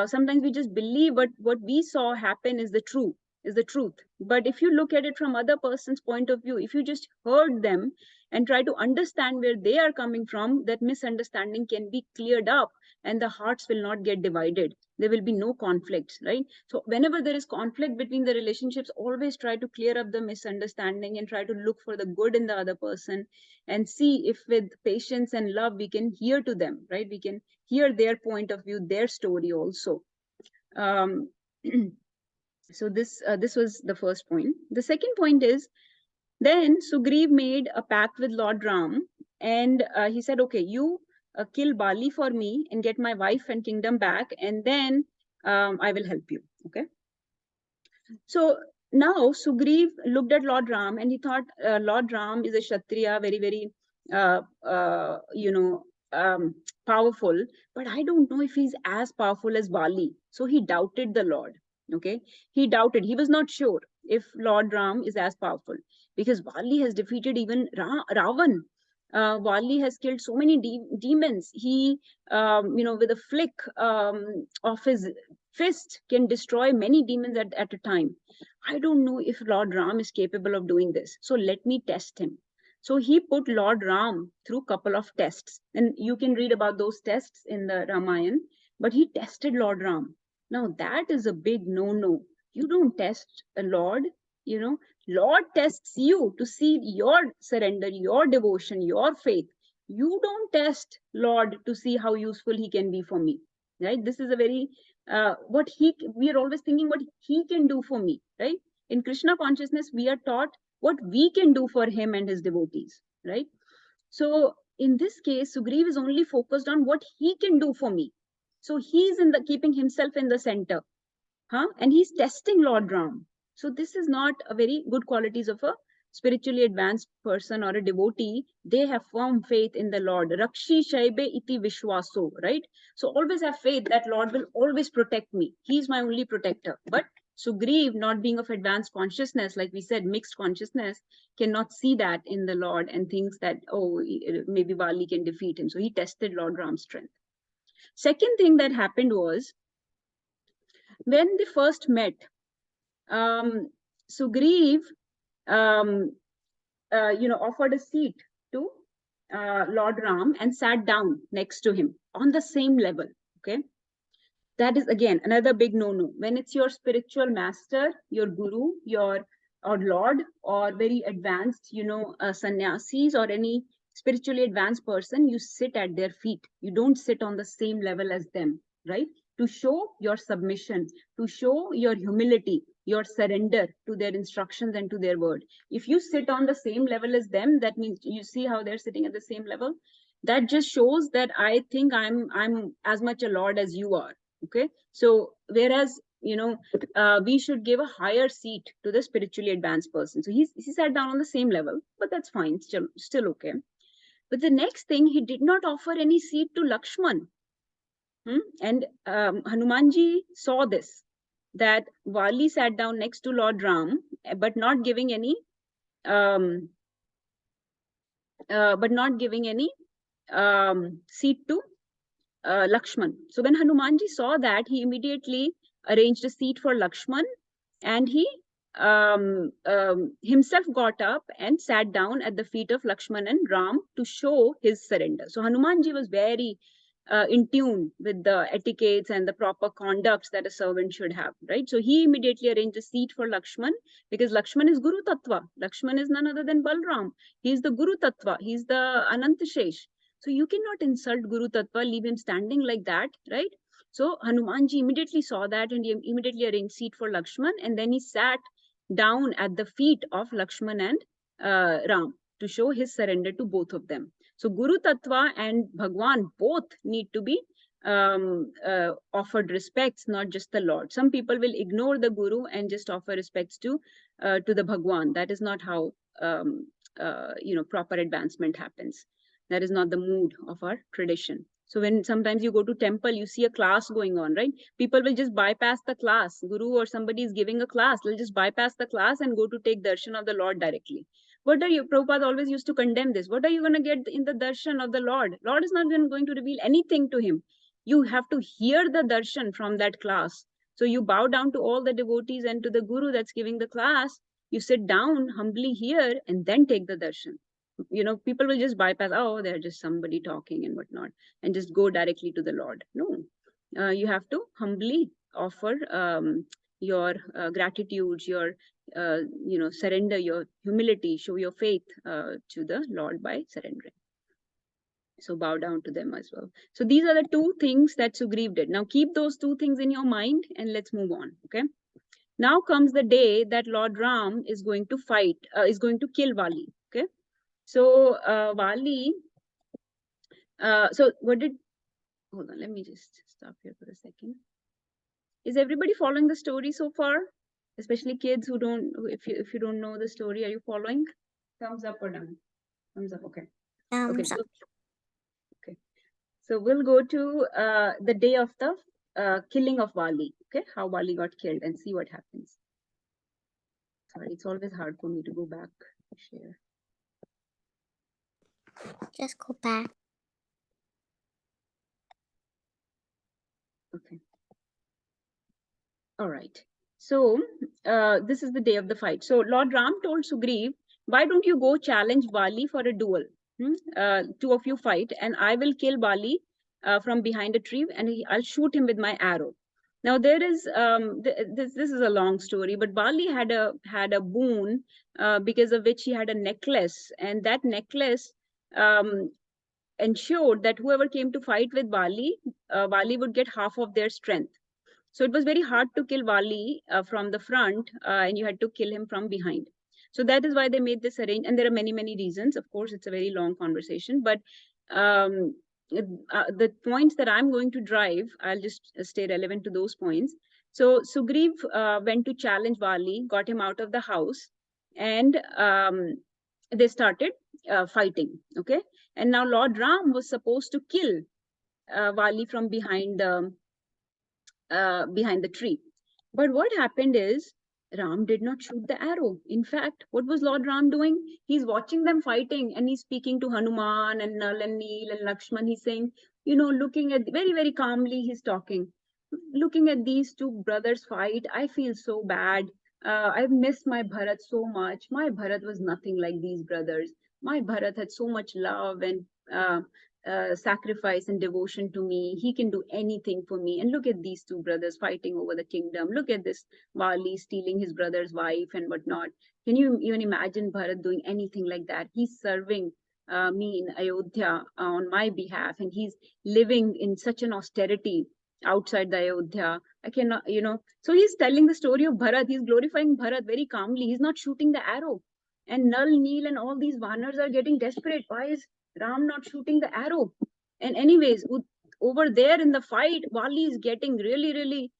A: Sometimes we just believe what we saw happen is the true, is the truth. But if you look at it from other person's point of view, if you just heard them and try to understand where they are coming from, that misunderstanding can be cleared up and the hearts will not get divided. There will be no conflicts, right? So whenever there is conflict between the relationships, always try to clear up the misunderstanding and try to look for the good in the other person and see if with patience and love we can hear to them, right? We can hear their point of view, their story also. um, so this was the first point. The second point is, then Sugriv made a pact with Lord Ram, and he said, okay, you kill Bali for me and get my wife and kingdom back, and then I will help you. Okay. So now Sugriv looked at Lord Ram and he thought Lord Ram is a Kshatriya, very, very, you know, powerful, but I don't know if he's as powerful as Bali. So he doubted the Lord. Okay. He doubted. He was not sure if Lord Ram is as powerful because Bali has defeated even Ravan. Wali has killed so many demons. He, you know, with a flick of his fist can destroy many demons at a time. I don't know if Lord Ram is capable of doing this. So let me test him. So he put Lord Ram through a couple of tests. And you can read about those tests in the Ramayana. But he tested Lord Ram. Now that is a big no-no. You don't test a Lord, you know. Lord tests you to see your surrender, your devotion, your faith. You don't test Lord to see how useful he can be for me, right? This is a very we are always thinking what he can do for me, right? In Krishna consciousness, we are taught what we can do for him and his devotees, right? So in this case, Sugriv is only focused on what he can do for me. So he's in the keeping himself in the center, and he's testing Lord Ram. So this is not a very good qualities of a spiritually advanced person or a devotee. They have firm faith in the Lord. Rakshi shaibe iti vishwaso, right? So always have faith that Lord will always protect me. He's my only protector. But Sugriv, not being of advanced consciousness, like we said, mixed consciousness, cannot see that in the Lord and thinks that, oh, maybe Bali can defeat him. So he tested Lord Ram's strength. Second thing that happened was, when they first met, Sugriv, offered a seat to Lord Ram and sat down next to him on the same level. Okay. That is again another big no-no. When it's your spiritual master, your guru, or Lord, or very advanced, sannyasis or any spiritually advanced person, you sit at their feet. You don't sit on the same level as them, right? To show your submission, to show your humility, your surrender to their instructions and to their word. If you sit on the same level as them, that means you see how they're sitting at the same level. That just shows that I think I'm as much a Lord as you are. Okay. So whereas, we should give a higher seat to the spiritually advanced person. So he sat down on the same level, but that's fine. Still okay. But the next thing, he did not offer any seat to Lakshman. And Hanumanji saw this, that Wali sat down next to Lord Ram, but not giving any, seat to Lakshman. So when Hanumanji saw that, he immediately arranged a seat for Lakshman, and he himself got up and sat down at the feet of Lakshman and Ram to show his surrender. So Hanumanji was very in tune with the etiquettes and the proper conducts that a servant should have, right? So he immediately arranged a seat for Lakshman, because Lakshman is Guru Tattva. Lakshman is none other than Balram. He's the Guru Tattva. He's the Anantashesh. So you cannot insult Guru Tattva, leave him standing like that, right? So Hanumanji immediately saw that, and he immediately arranged seat for Lakshman, and then he sat down at the feet of Lakshman and Ram to show his surrender to both of them. So Guru Tattva and Bhagwan both need to be offered respects, not just the Lord. Some people will ignore the Guru and just offer respects to the Bhagwan. That is not how proper advancement happens. That is not the mood of our tradition. So when sometimes you go to temple, you see a class going on, right? People will just bypass the class. Guru or somebody is giving a class. They'll just bypass the class and go to take darshan of the Lord directly. What are you? Prabhupada always used to condemn this. What are you going to get in the darshan of the Lord? Lord is not going to reveal anything to him. You have to hear the darshan from that class. So you bow down to all the devotees and to the guru that's giving the class. You sit down humbly here and then take the darshan. People will just bypass, oh, they're just somebody talking and whatnot, and just go directly to the Lord. No, you have to humbly offer your gratitude, your surrender, your humility, show your faith to the Lord by surrendering. So bow down to them as well. So these are the two things that Sugriv did. Now keep those two things in your mind and let's move on. Okay. Now comes the day that Lord Ram is going to fight, is going to kill Vali. Okay. So Vali, so what did, hold on, let me just stop here for a second. Is everybody following the story so far? Especially kids who don't, if you don't know the story, are you following? Thumbs up or down? Thumbs up, okay. Okay, so, okay. So we'll go to the day of the killing of Vali, okay? How Vali got killed and see what happens. Sorry, it's always hard for me to go back to share.
C: Just go back.
A: Okay. All right. So this is the day of the fight. So Lord Ram told Sugriv, why don't you go challenge Vali for a duel? Two of you fight and I will kill Vali from behind a tree and I'll shoot him with my arrow. Now there is, this is a long story, but Vali had a boon because of which he had a necklace, and that necklace ensured that whoever came to fight with Vali, Vali would get half of their strength. So it was very hard to kill Vali from the front, and you had to kill him from behind. So that is why they made this arrangement. And there are many, many reasons. Of course, it's a very long conversation, but the points that I'm going to drive, I'll just stay relevant to those points. So Sugriv went to challenge Vali, got him out of the house, and they started fighting. Okay. And now Lord Ram was supposed to kill Vali from behind the tree. But what happened is Ram did not shoot the arrow. In fact, what was Lord Ram doing? He's watching them fighting and he's speaking to Hanuman and Nal and Neel and Lakshman. He's saying, looking at very, very calmly, he's talking. Looking at these two brothers fight, I feel so bad. I've missed my Bharat so much. My Bharat was nothing like these brothers. My Bharat had so much love and sacrifice and devotion to me. He can do anything for me. And look at these two brothers fighting over the kingdom. Look at this Vali stealing his brother's wife and whatnot. Can you even imagine Bharat doing anything like that? He's serving me in Ayodhya on my behalf, and he's living in such an austerity outside the Ayodhya. I cannot, So he's telling the story of Bharat. He's glorifying Bharat very calmly. He's not shooting the arrow. And Nal, Neel, and all these Vanars are getting desperate. Why is Ram not shooting the arrow? And anyways, over there in the fight, Vali is getting really, really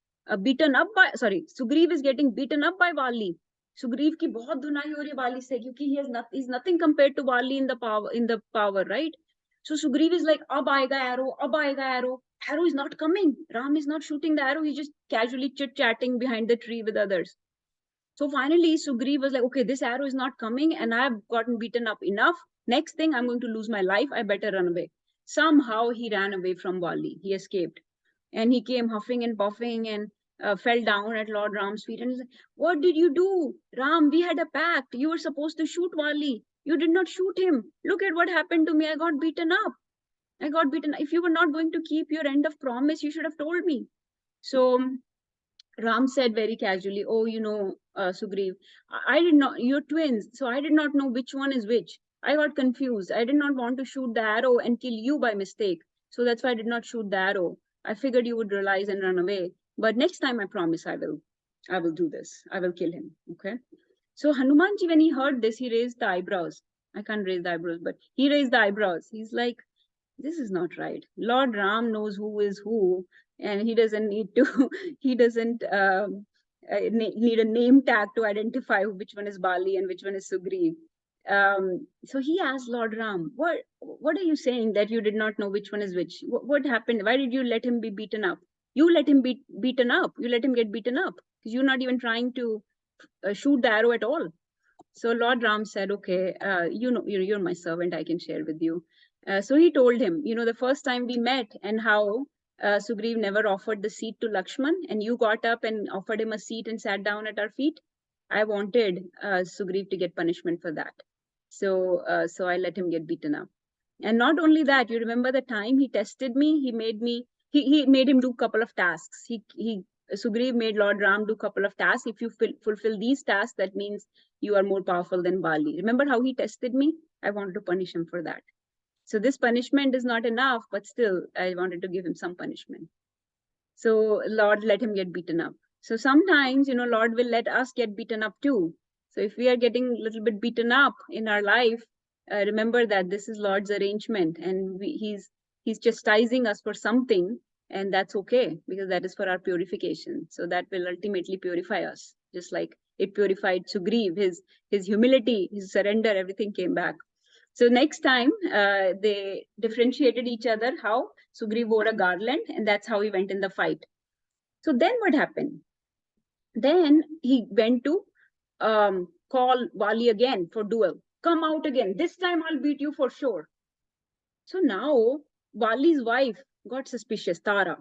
A: beaten up by, Sugriv is getting beaten up by Vali. Sugriv की बहुत धुनाई हो रही है वाली से, क्योंकि he's nothing compared to Vali in the power, right? So Sugriv is like, ab aayega arrow, ab aayega arrow. Arrow is not coming. Ram is not shooting the arrow. He's just casually chit-chatting behind the tree with others. So finally, Sugriv was like, okay, this arrow is not coming and I've gotten beaten up enough. Next thing, I'm going to lose my life. I better run away. Somehow he ran away from Vali. He escaped. And he came huffing and puffing and fell down at Lord Ram's feet. And he's like, what did you do? Ram, we had a pact. You were supposed to shoot Vali. You did not shoot him. Look at what happened to me. I got beaten up. If you were not going to keep your end of promise, you should have told me. So Ram said very casually, oh, Sugriv, I did not, you're twins, so I did not know which one is which. I got confused. I did not want to shoot the arrow and kill you by mistake. So that's why I did not shoot the arrow. I figured you would realize and run away. But next time I promise I will do this. I will kill him. Okay. So Hanumanji, when he heard this, he raised the eyebrows. I can't raise the eyebrows, but he raised the eyebrows. He's like, this is not right. Lord Ram knows who is who, and he doesn't need to, he doesn't need a name tag to identify which one is Bali and which one is Sugriv. So he asked Lord Ram, what are you saying that you did not know which one is which? What happened? Why did you let him be beaten up? You let him be beaten up. You let him get beaten up because you're not even trying to shoot the arrow at all. So Lord Ram said, okay, you're my servant, I can share with you. So he told him, the first time we met and how Sugriv never offered the seat to Lakshman, and you got up and offered him a seat and sat down at our feet. I wanted Sugriv to get punishment for that. So I let him get beaten up. And not only that, you remember the time he tested me? He made him do a couple of tasks. Sugriv made Lord Ram do a couple of tasks. If you fulfill these tasks, that means you are more powerful than Bali. Remember how he tested me? I wanted to punish him for that. So this punishment is not enough, but still I wanted to give him some punishment. So Lord let him get beaten up. So sometimes, Lord will let us get beaten up too. So if we are getting a little bit beaten up in our life, remember that this is Lord's arrangement, and he's chastising us for something, and that's okay, because that is for our purification. So that will ultimately purify us, just like it purified Sugriv, his humility, his surrender, everything came back. So next time they differentiated each other, how Sugriv wore a garland, and that's how he went in the fight. So then what happened? Then he went to call Vali again for duel. Come out again. This time I'll beat you for sure. So now Vali's wife got suspicious, Tara.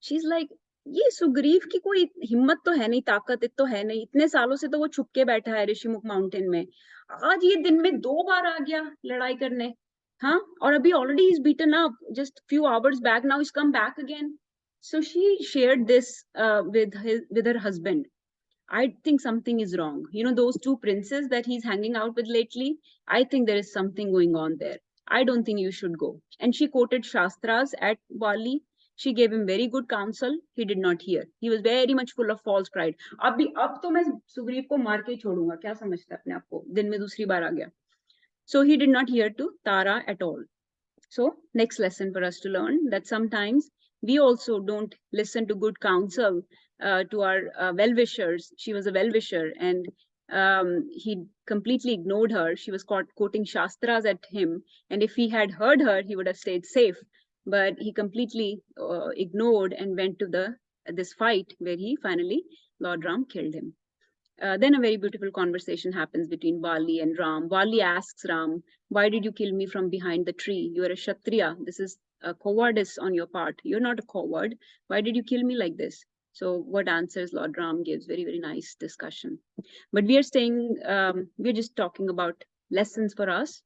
A: She's like, ये सुग्रीव की कोई हिम्मत तो है नहीं, ताकत तो है नहीं, इतने सालों से तो वो छुप के बैठा है ऋषिमुख माउंटेन में, आज ये दिन में 2 बार आ गया लड़ाई करने. हाँ, और अभी already he's beaten up just few hours back, now he's come back again. So she shared this with her husband. I think something is wrong. Those 2 princes that he's hanging out with lately, I think there is something going on there. I don't think you should go. And she quoted Shastras at Vali. She gave him very good counsel. He did not hear. He was very much full of false pride. अब तो मैं सुग्रीव को मार के छोड़ूंगा, क्या समझता है अपने आप को, दिन में दूसरी बार आ गया. So he did not hear to Tara at all. So next lesson for us to learn, that sometimes we also don't listen to good counsel to our well-wishers. She was a well-wisher, and he completely ignored her. She was quoting Shastras at him, and if he had heard her, he would have stayed safe. But he completely ignored and went to this fight where he finally, Lord Ram killed him. Then a very beautiful conversation happens between Vali and Ram. Vali asks Ram, why did you kill me from behind the tree? You are a Kshatriya. This is a cowardice on your part. You're not a coward. Why did you kill me like this? So what answers Lord Ram gives? Very, very nice discussion. But we are we're just talking about lessons for us.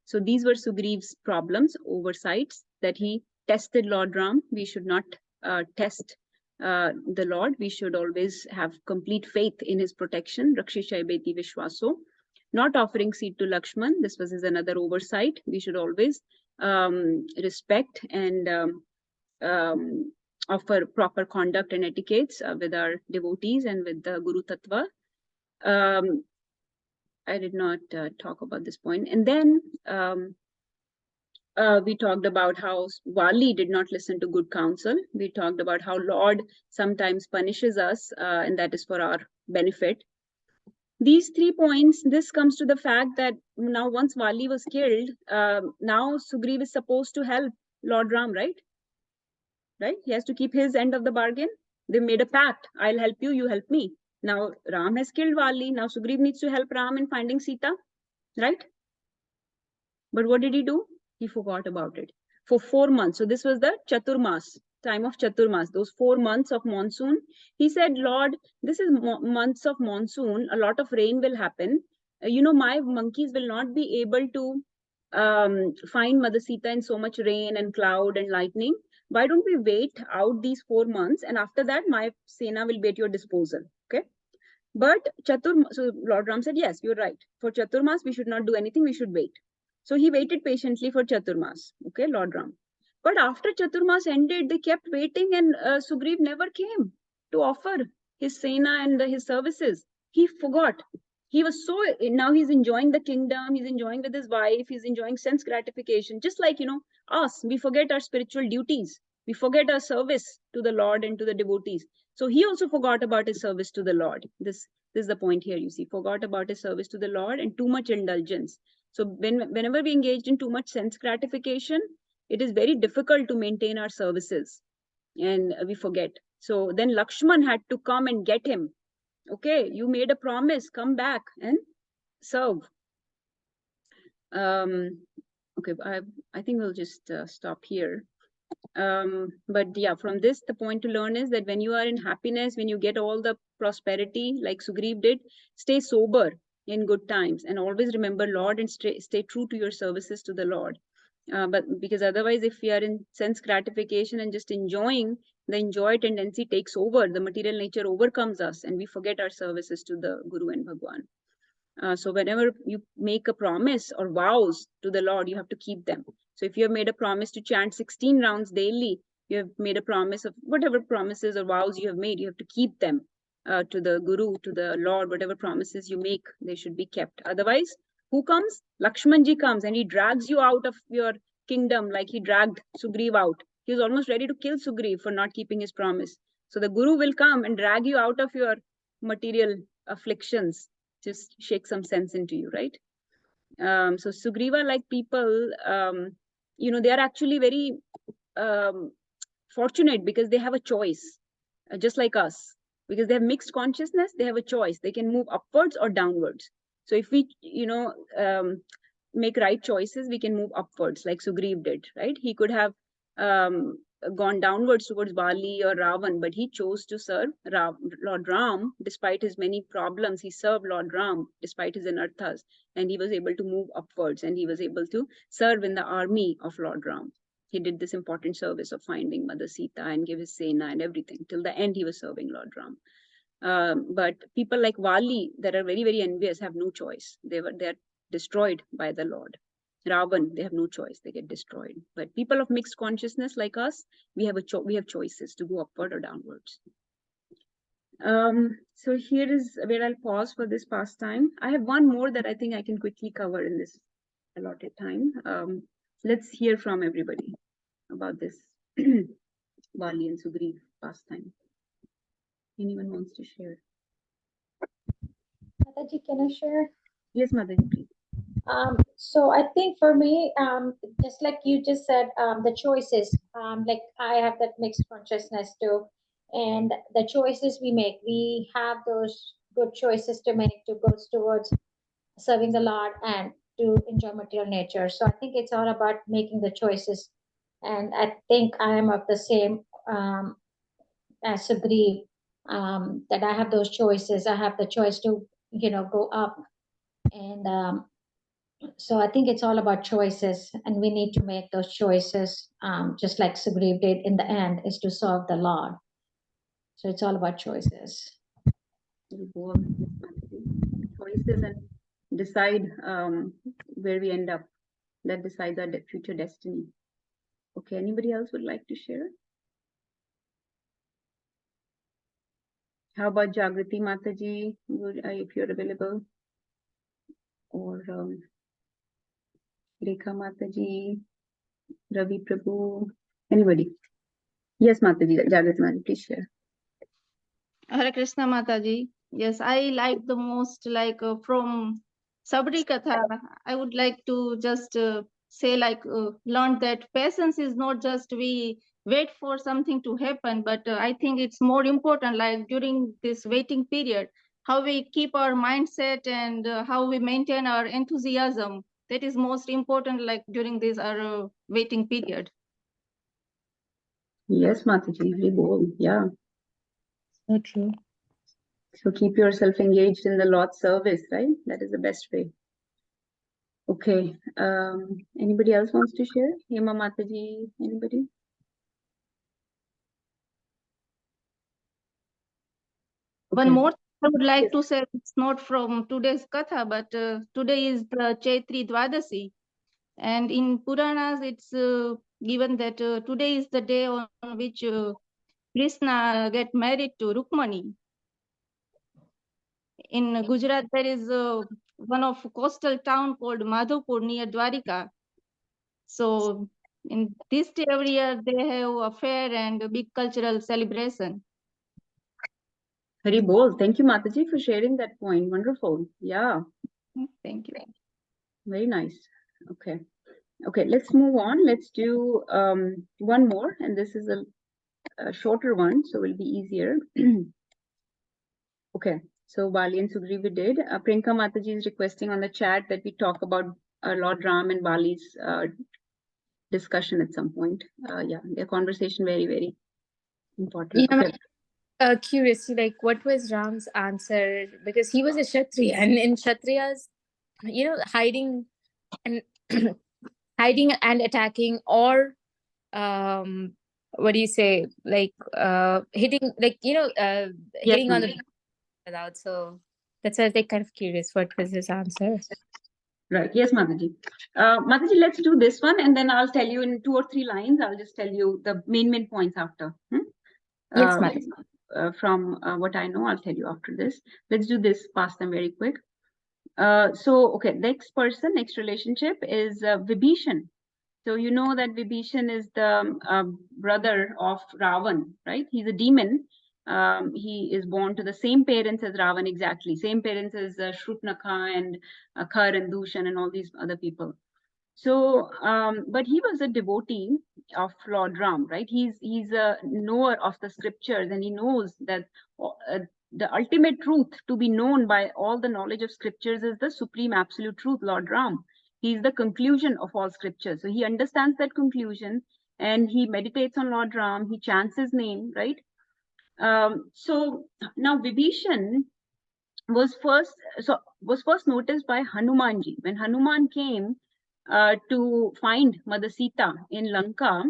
A: So these were Sugriv's problems, oversights, that he tested Lord Ram. We should not test the Lord. We should always have complete faith in his protection. Rakshishaibeti Vishwaso. Not offering seat to Lakshman. This was another oversight. We should always respect and offer proper conduct and etiquettes with our devotees and with the Guru Tattva. I did not talk about this point. And then we talked about how Vali did not listen to good counsel. We talked about how Lord sometimes punishes us, and that is for our benefit. These 3 points, this comes to the fact that now once Vali was killed, now Sugriv is supposed to help Lord Ram, right? Right? He has to keep his end of the bargain. They made a pact. I'll help you, you help me. Now Ram has killed Vali. Now Sugriv needs to help Ram in finding Sita, right? But what did he do? He forgot about it for 4 months. So this was the Chaturmas, time of Chaturmas, those 4 months of monsoon. He said, Lord, this is months of monsoon. A lot of rain will happen. My monkeys will not be able to find Mother Sita in so much rain and cloud and lightning. Why don't we wait out these 4 months, and after that my Sena will be at your disposal. Okay. But so Lord Ram said, yes, you're right. For Chaturmas, we should not do anything. We should wait. So he waited patiently for Chaturmas. Okay, Lord Ram. But after Chaturmas ended, they kept waiting, and Sugriv never came to offer his Sena and his services. He forgot. He was now he's enjoying the kingdom. He's enjoying with his wife. He's enjoying sense gratification. Just like, us, we forget our spiritual duties. We forget our service to the Lord and to the devotees. So he also forgot about his service to the Lord. This is the point here, you see, forgot about his service to the Lord and too much indulgence. So whenever we engaged in too much sense gratification, it is very difficult to maintain our services, and we forget. So then Lakshman had to come and get him. Okay, you made a promise, come back and serve. Okay, I think we'll just stop here. But yeah, from this, the point to learn is that when you are in happiness, when you get all the prosperity, like Sugriv did, stay sober in good times and always remember Lord and stay true to your services to the Lord. But because otherwise, if we are in sense gratification and just enjoying, the enjoy tendency takes over, the material nature overcomes us, and we forget our services to the Guru and Bhagwan. So whenever you make a promise or vows to the Lord, you have to keep them. So if you have made a promise to chant 16 rounds daily, you have made a promise of whatever promises or vows you have made, you have to keep them to the Guru, to the Lord, whatever promises you make, they should be kept. Otherwise, who comes? Lakshmanji comes and he drags you out of your kingdom like he dragged Sugriv out. He was almost ready to kill Sugriv for not keeping his promise. So the Guru will come and drag you out of your material afflictions. Just shake some sense into you, right? So Sugriva, like people, they are actually very fortunate because they have a choice, just like us. Because they have mixed consciousness, they have a choice. They can move upwards or downwards. So if we, make right choices, we can move upwards, like Sugriv did, right? He could have gone downwards towards Bali or Ravan, but he chose to serve Lord Ram. Despite his many problems, he served Lord Ram despite his anarthas, and he was able to move upwards, and he was able to serve in the army of Lord Ram. He did this important service of finding Mother Sita and give his Sena and everything. Till the end, he was serving Lord Ram. But people like Vali that are very, very envious have no choice. They're destroyed by the Lord. Ravan, they have no choice; they get destroyed. But people of mixed consciousness like us, we have choices to go upward or downwards. So here is where I'll pause for this pastime. I have one more that I think I can quickly cover in this allotted time. Let's hear from everybody about this Vali and Sugriv pastime. Anyone wants to share?
E: Mataji, can I share?
A: Yes, Mataji, please.
E: So I think for me, just like you just said, the choices, like I have that mixed consciousness too, and the choices we have those good choices to make to go towards serving the Lord and to enjoy material nature. So I think it's all about making the choices, and I think I am of the same as Sugriv, that I have those choices. I have the choice to go up, and so I think it's all about choices, and we need to make those choices, just like Sugriv did in the end, is to serve the Lord. So it's all about choices.
A: Choices and decide where we end up. That decides our future destiny. Okay, anybody else would like to share? How about Jagrati Mataji, if you're available? Or Rekha Mataji, Ravi Prabhu, anybody? Yes, Mataji, Jagrati Mataji, please share.
D: Hare Krishna Mataji. Yes, I like the most from Sabri Katha. I would like to just say learn that patience is not just we wait for something to happen, but I think it's more important like during this waiting period, how we keep our mindset and how we maintain our enthusiasm. That is most important like during this our waiting period.
A: Yes, Mataji, very bold. Yeah.
D: So true.
A: So keep yourself engaged in the Lord's service, right? That is the best way. Okay. Anybody else wants to share? Hema Mataji, anybody?
D: One more I would like to say, it's not from today's Katha, but today is the Chaitri Dwadasi. And in Puranas, it's given that today is the day on which Krishna get married to Rukmani. In Gujarat, there is one of coastal town called Madhupur near Dwarika. So in this day every year, they have a fair and a big cultural celebration.
A: Very bold. Thank you, Mataji, for sharing that point. Wonderful. Yeah.
D: Thank you.
A: Very nice. Okay. Okay, let's move on. Let's do one more, and this is a shorter one, so it will be easier. Okay, so Bali and Sugriv we did. Priyanka Mataji is requesting on the chat that we talk about Lord Ram and Bali's discussion at some point. Yeah, their conversation very important.
G: Yeah,
A: Okay.
G: curious, like what was Ram's answer? Because he was a Kshatriya, and in Kshatriyas, hiding and hiding and attacking, or what do you say, like hitting, like hitting on the without. So that's why I was like kind of curious what was his answer.
A: Right. Yes, Mataji. Mataji, let's do this one, and then I'll tell you in 2 or 3 lines. I'll just tell you the main points after.
G: Yes, Mataji.
A: From what I know, I'll tell you after this. Let's do this, pass them very quick. So, okay, next person, next relationship is Vibhishan. So you know that Vibhishan is the brother of Ravan, right? He's a demon. He is born to the same parents as Ravan, exactly. Same parents as Shrutnakha and Khar and Dushan and all these other people. So, but he was a devotee of Lord Ram, right? He's a knower of the scriptures, and he knows that the ultimate truth to be known by all the knowledge of scriptures is the supreme absolute truth, Lord Ram. He's the conclusion of all scriptures. So he understands that conclusion, and he meditates on Lord Ram. He chants his name, right? So now Vibhishan was first noticed by Hanumanji when Hanuman came to find Mother Sita in Lanka.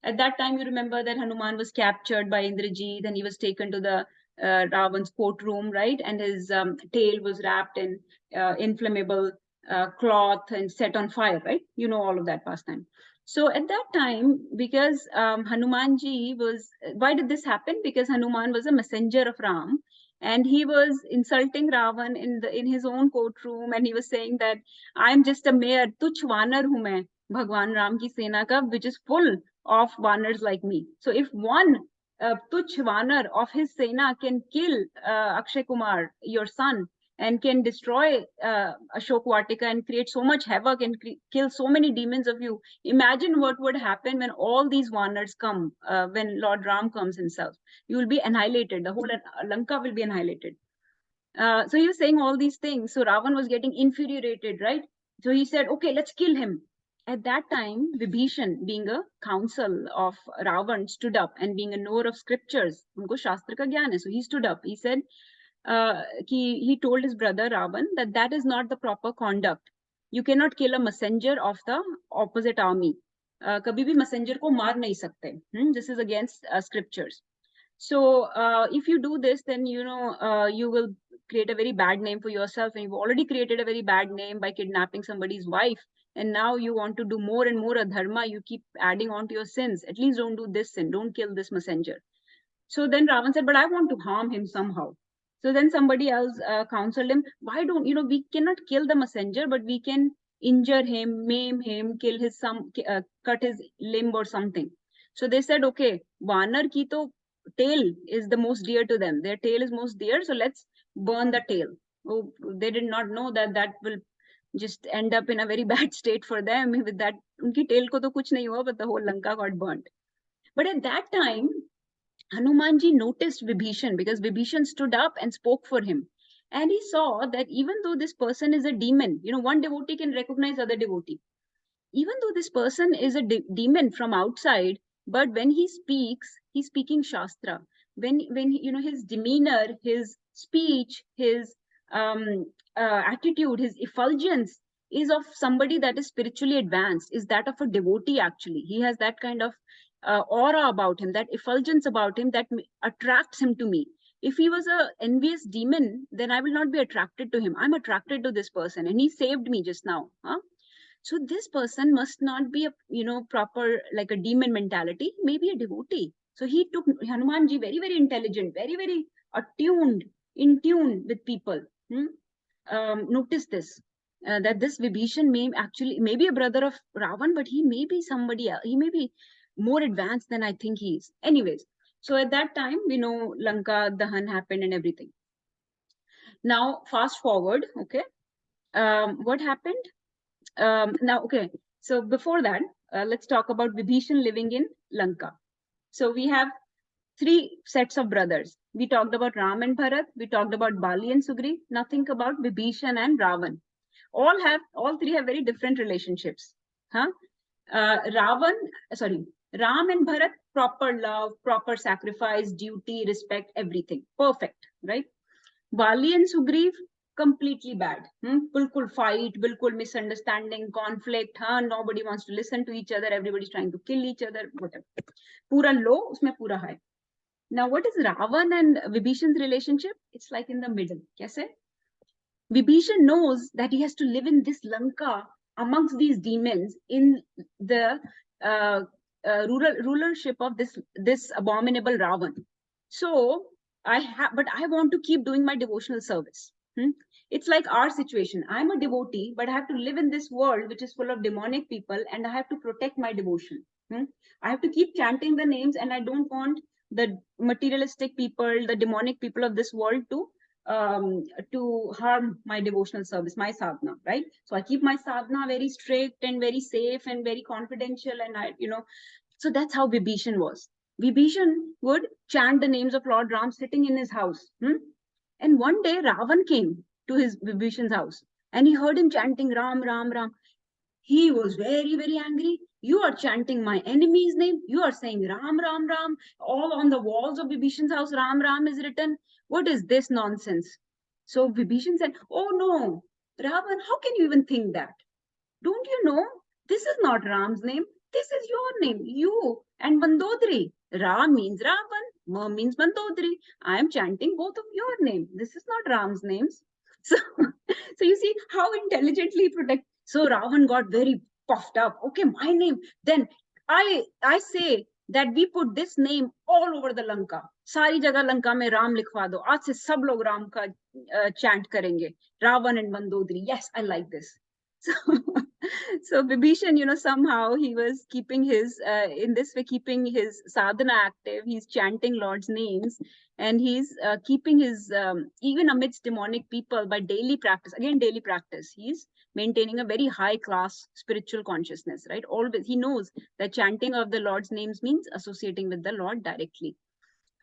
A: At that time, you remember that Hanuman was captured by Indrajit and he was taken to the Ravan's courtroom, right? And his tail was wrapped in inflammable cloth and set on fire, right? You know all of that pastime. So at that time, because Hanumanji was, why did this happen? Because Hanuman was a messenger of Ram, and he was insulting Ravan in his own courtroom, and he was saying that I'm just a mere tuch vanar hu main, Bhagwan Ram ki sena ka, which is full of vanars like me. So if one tuch vanar of his sena can kill Akshay Kumar, your son, and can destroy Ashok Vatika and create so much havoc and kill so many demons of you, imagine what would happen when all these vanars come, when Lord Ram comes himself. You will be annihilated. The whole Lanka will be annihilated. So he was saying all these things. So Ravan was getting infuriated, right? So he said, okay, let's kill him. At that time, Vibhishan, being a counsel of Ravan, stood up, and being a knower of scriptures, unko shastra ka gyan hai. So he stood up. He said, he told his brother Ravan that is not the proper conduct. You cannot kill a messenger of the opposite army. Kabhi bhi messenger ko maar nahi sakte. This is against scriptures. So if you do this, then you will create a very bad name for yourself, and you've already created a very bad name by kidnapping somebody's wife, and now you want to do more and more adharma. You keep adding on to your sins. At least don't do this sin. Don't kill this messenger. So then Ravan said, but I want to harm him somehow. So then somebody else counseled him, why don't, we cannot kill the messenger, but we can injure him, maim him, kill his cut his limb or something. So they said, okay, Vanar ki to tail is the most dear to them. Their tail is most dear, so let's burn the tail. Oh, they did not know that will just end up in a very bad state for them. With that, unki tail ko to kuch nahi hua, but the whole Lanka got burnt. But at that time, Hanumanji noticed Vibhishan, because Vibhishan stood up and spoke for him. And he saw that even though this person is a demon, one devotee can recognize other devotee. Even though this person is a demon from outside, but when he speaks, he's speaking Shastra. When his demeanor, his speech, his attitude, his effulgence is of somebody that is spiritually advanced, is that of a devotee actually. He has that kind of aura about him, that effulgence about him that attracts him to me. If he was a envious demon, then I will not be attracted to him. I'm attracted to this person, and he saved me just now. So this person must not be a proper, like a demon mentality, maybe a devotee. So he took Hanumanji, very, very intelligent, very, very attuned, in tune with people. Notice this, that this Vibhishan may be a brother of Ravan, but he may be somebody else. He may be more advanced than I think he is. Anyways, so at that time, we know Lanka, Dahan happened and everything. Now, fast forward, okay. What happened? Now, okay, so before that, let's talk about Vibhishan living in Lanka. So we have 3 sets of brothers. We talked about Ram and Bharat. We talked about Bali and Sugri. Now think about Vibhishan and Ravan. All 3 have very different relationships. Ram and Bharat, proper love, proper sacrifice, duty, respect, everything. Perfect, right? Vali and Sugriv, completely bad. Bilkul fight, bilkul misunderstanding, conflict. Nobody wants to listen to each other. Everybody's trying to kill each other. Whatever. Pura low, usme pura high. Now, what is Ravan and Vibhishan's relationship? It's like in the middle. Kaise? Vibhishan knows that he has to live in this Lanka amongst these demons in the rulership of this abominable Ravan. So but I want to keep doing my devotional service. It's like our situation. I'm a devotee, but I have to live in this world which is full of demonic people, and I have to protect my devotion. I have to keep chanting the names, and I don't want the materialistic people, the demonic people of this world to harm my devotional service, my sadhana, right? So I keep my sadhana very strict and very safe and very confidential, and so that's how Vibhishan was. Vibhishan would chant the names of Lord Ram sitting in his house. And one day Ravan came to his Vibhishan's house, and he heard him chanting Ram, Ram, Ram. He was very, very angry. You are chanting my enemy's name. You are saying Ram, Ram, Ram. All on the walls of Vibhishan's house, Ram, Ram is written. What is this nonsense? So Vibhishan said, oh no, Ravan, how can you even think that? Don't you know? This is not Ram's name. This is your name. You and Mandodari. Ra means Ravan. Ma means Mandodari. I am chanting both of your name. This is not Ram's names. So, so you see how intelligently protect. So Ravan got very puffed up. Okay, my name. Then I say that we put this name all over the Lanka. सारी जगह लंका में राम लिखवा दो. आज से सब लोग राम का chant करेंगे. Ravan and Mandodari. Yes, I like this. So, so Vibhishan, somehow he was keeping in this way, keeping his sadhana active. He's chanting Lord's names, and he's keeping his, even amidst demonic people by daily practice, again, daily practice, he's maintaining a very high class spiritual consciousness, right? Always, he knows that chanting of the Lord's names means associating with the Lord directly.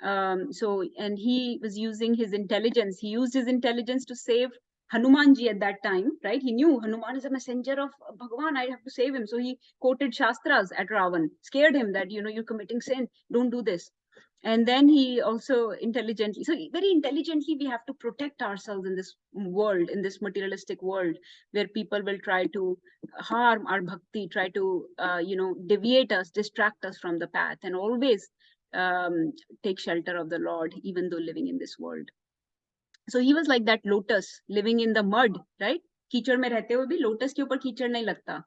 A: And he was using his intelligence. He used his intelligence to save Hanumanji at that time, right? He knew Hanuman is a messenger of Bhagavan. I have to save him. So he quoted Shastras at Ravan, scared him that, you're committing sin. Don't do this. And then he also intelligently, so very intelligently, we have to protect ourselves in this world, in this materialistic world, where people will try to harm our bhakti, try to, deviate us, distract us from the path, and always take shelter of the Lord, even though living in this world. So he was like that lotus living in the mud, right? कीचड़ में रहते हुए भी lotus के ऊपर कीचड़ नहीं लगता.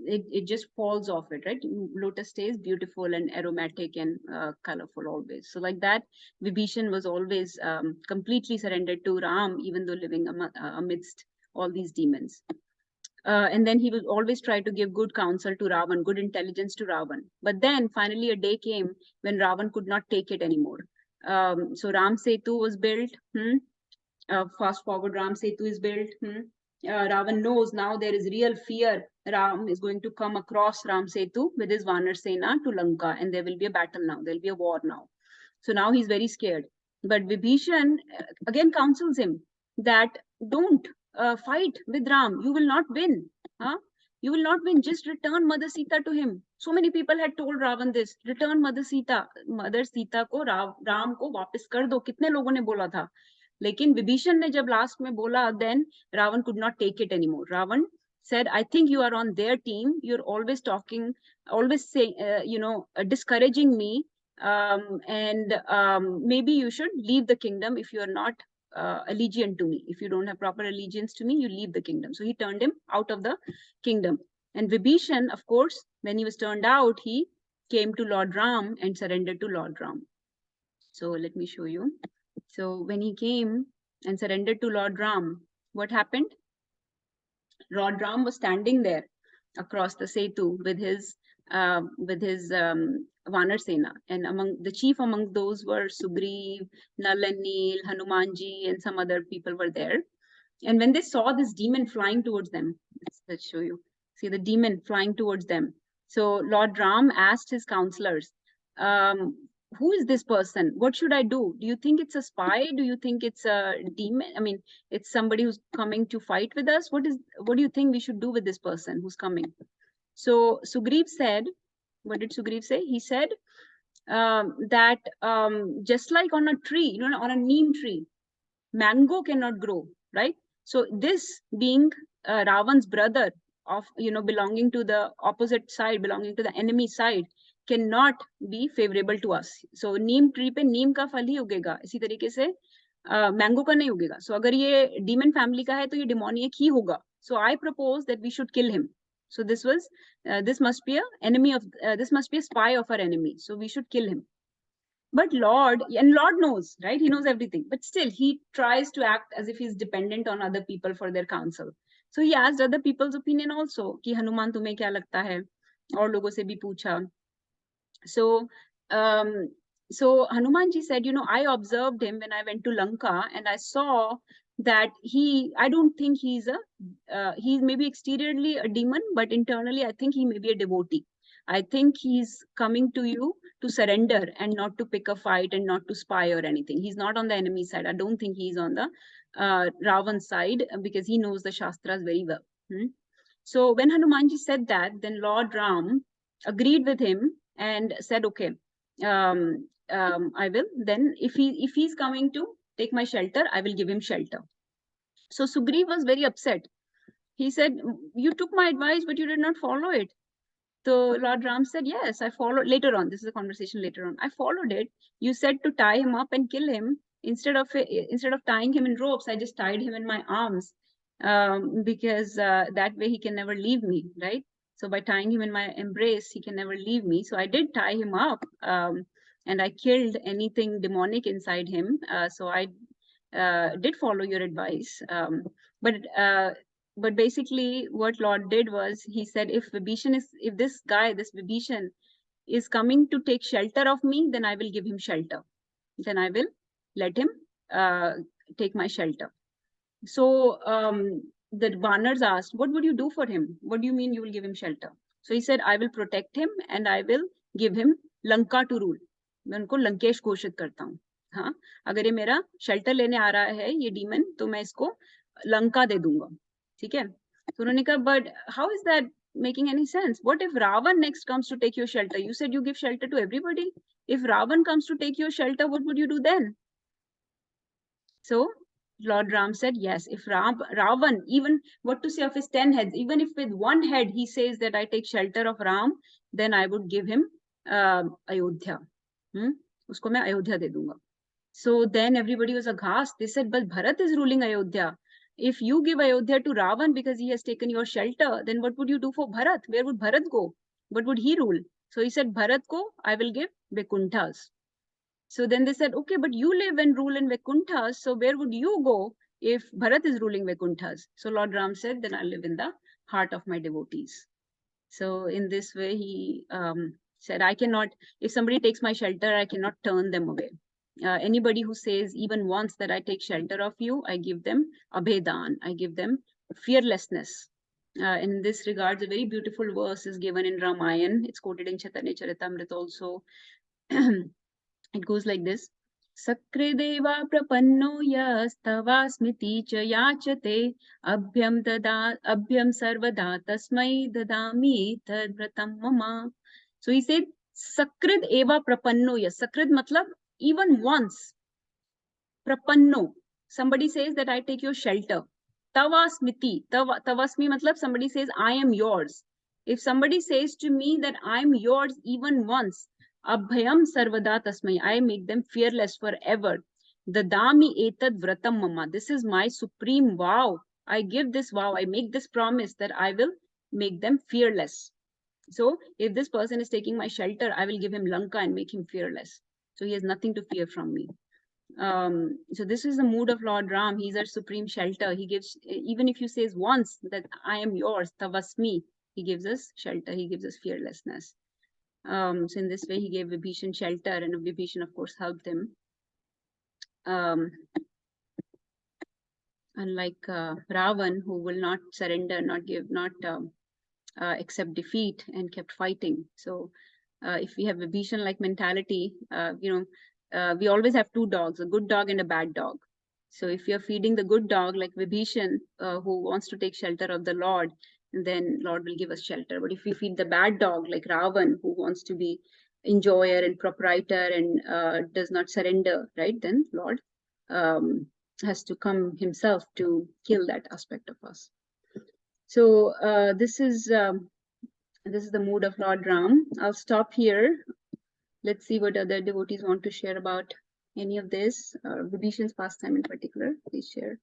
A: It just falls off it, right? Lotus stays beautiful and aromatic and colorful always. So like that, Vibhishan was always completely surrendered to Ram, even though living amidst all these demons. And then he would always try to give good counsel to Ravan, good intelligence to Ravan. But then finally a day came when Ravan could not take it anymore. So Ram Setu was built. Fast forward, Ram Setu is built. Ravan knows now there is real fear. Ram is going to come across Ram Setu with his Vanar Sena to Lanka, and there will be a battle now. There will be a war now. So now he's very scared. But Vibhishan again counsels him that don't fight with Ram. You will not win. You will not win. Just return Mother Sita to him. So many people had told Ravan this. Return Mother Sita. Mother Sita को Ram को वापस कर दो. कितने लोगों ने बोला था. लेकिन विभीषण ने जब लास्ट में बोला, then Ravan could not take it anymore. Ravan said, I think you are on their team. You're always talking, always saying, discouraging me. And maybe you should leave the kingdom if you're not allegiant to me. If you don't have proper allegiance to me, you leave the kingdom. So he turned him out of the kingdom. And Vibhishan, of course, when he was turned out, he came to Lord Ram and surrendered to Lord Ram. So let me show you. So when he came and surrendered to Lord Ram, what happened? Lord Ram was standing there across the Setu with his Vanar Sena, and among the chief among those were Sugriv, Nal and Neel, Hanumanji, and some other people were there. And when they saw this demon flying towards them, let's show you. See the demon flying towards them. So Lord Ram asked his counselors, who is this person? What should I do? Do you think it's a spy? Do you think it's a demon? I mean, it's somebody who's coming to fight with us. What do you think we should do with this person who's coming? So Sugriv said, what did Sugriv say? He said that just like on a tree, on a neem tree, mango cannot grow, right? So this being Ravan's brother of, belonging to the opposite side, belonging to the enemy side, cannot be favorable to us. So neem tree पे नीम का फल ही उगेगा, इसी तरीके से mango का नहीं उगेगा. So अगर ये demon family का है तो ये demoniac ही होगा. So I propose that we should kill him. So this must be this must be a spy of our enemy. So we should kill him. But Lord knows, right? He knows everything. But still, he tries to act as if he's dependent on other people for their counsel. So he asked other people's opinion also, कि हनुमान तुम्हें क्या लगता है? और लोगों से भी पूछा. So, so Hanumanji said, I observed him when I went to Lanka, and I saw that I don't think he's maybe exteriorly a demon, but internally, I think he may be a devotee. I think he's coming to you to surrender and not to pick a fight and not to spy or anything. He's not on the enemy side. I don't think he's on the Ravan side because he knows the Shastras very well. So when Hanumanji said that, then Lord Ram agreed with him and said, okay, I will. Then if he's coming to take my shelter, I will give him shelter. So Sugriv was very upset. He said, you took my advice, but you did not follow it. So Lord Ram said, yes, I followed. Later on, this is a conversation later on. I followed it. You said to tie him up and kill him. Instead of tying him in ropes, I just tied him in my arms because that way he can never leave me, right? So by tying him in my embrace, he can never leave me. So I did tie him up and I killed anything demonic inside him. So I did follow your advice. But basically what Lord did was he said, if this Vibhishan is coming to take shelter of me, then I will give him shelter. Then I will let him take my shelter. So the Vanars asked, what would you do for him? What do you mean you will give him shelter? So he said, I will protect him and I will give him Lanka to rule. मैं उनको लंकेश घोषित करता हूँ. हाँ, अगर ये मेरा shelter लेने आ रहा है ये डीमन, तो मैं इसको लंका दे दूंगा. ठीक है? तो उन्होंने कहा, but how is that making any sense? What if Ravan next comes to take your shelter? You said you give shelter to everybody. If Ravan comes to take your shelter, what would you do then? So Lord Ram said, yes, if Ravan, even what to say of his 10 heads, even if with one head he says that I take shelter of Ram, then I would give him Ayodhya. Usko main Ayodhya de dunga. So then everybody was aghast. They said, but Bharat is ruling Ayodhya. If you give Ayodhya to Ravan because he has taken your shelter, then what would you do for Bharat? Where would Bharat go? What would he rule? So he said, Bharat ko I will give Vaikunthas. So then they said, okay, but you live and rule in Vaikunthas, so where would you go if Bharat is ruling Vaikunthas? So Lord Ram said, then I live in the heart of my devotees. So in this way, he said, I cannot, if somebody takes my shelter, I cannot turn them away. Anybody who says even once that I take shelter of you, I give them abhedan, I give them fearlessness. In this regards, a very beautiful verse is given in Ramayana. It's quoted in Chaitanya Charitamrita also. It goes like this. Sakrideva prapanno yastavaasmiti cha yachate abhyam sarvada tasmai dadami tadvratam mama. So he said, Sakrid eva prapanno yas. Sakrid matlab even once. Prapanno. Somebody says that I take your shelter. Tavasmiti. Tavasmi matlab somebody says I am yours. If somebody says to me that I am yours even once, Abhyam sarvada tasmai, I make them fearless forever. Dadami etad vratam mama. This is my supreme vow. I give this vow, I make this promise that I will make them fearless. So if this person is taking my shelter, I will give him Lanka and make him fearless. So he has nothing to fear from me. So this is the mood of Lord Ram. He's our supreme shelter. He gives, even if you says once that I am yours, tavasmi, he gives us shelter. He gives us fearlessness. So in this way, he gave Vibhishan shelter, and Vibhishan, of course, helped him. Unlike Ravan, who will not surrender, not accept defeat, and kept fighting. So if we have Vibhishan-like mentality, we always have two dogs, a good dog and a bad dog. So if you're feeding the good dog like Vibhishan, who wants to take shelter of the Lord, and then Lord will give us shelter. But if we feed the bad dog like Ravan, who wants to be enjoyer and proprietor and does not surrender, right, then Lord has to come himself to kill that aspect of us. So this is the mood of Lord Ram. I'll stop here. Let's see what other devotees want to share about any of this, Vibhishan's pastime in particular. Please share.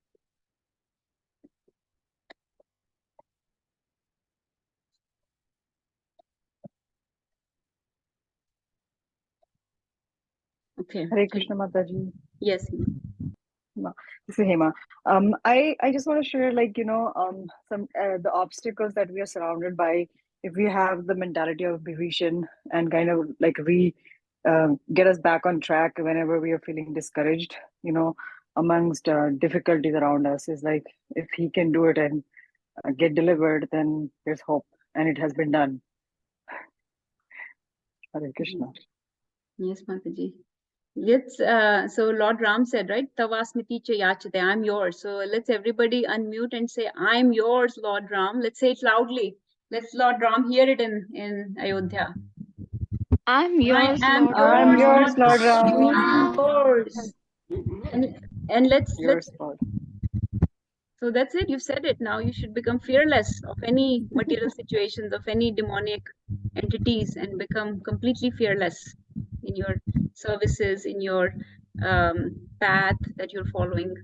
A: Okay.
H: Hare Krishna Mataji.
A: Yes.
H: Hema. This is Hema. I just want to share, like, some the obstacles that we are surrounded by. If we have the mentality of Bhibhishan and kind of like get us back on track whenever we are feeling discouraged, amongst difficulties around us, is like if he can do it and get delivered, then there's hope, and it has been done. Hare Krishna.
A: Yes, Mataji. Let's so Lord Ram said, right, Tavasmiti cha yachate, I'm yours. So let's everybody unmute and say, I'm yours, Lord Ram. Let's say it loudly. Let's Lord Ram hear it in Ayodhya.
I: I'm yours,
A: I am
I: Lord
H: I'm
A: yours,
I: Ram.
H: yours, Lord
A: Ram.
H: Ram.
A: Yours. And let's
H: Yours, Lord.
A: so that's it. You've said it. Now you should become fearless of any material situations, of any demonic entities, and become completely fearless in your services, in your path that you're following.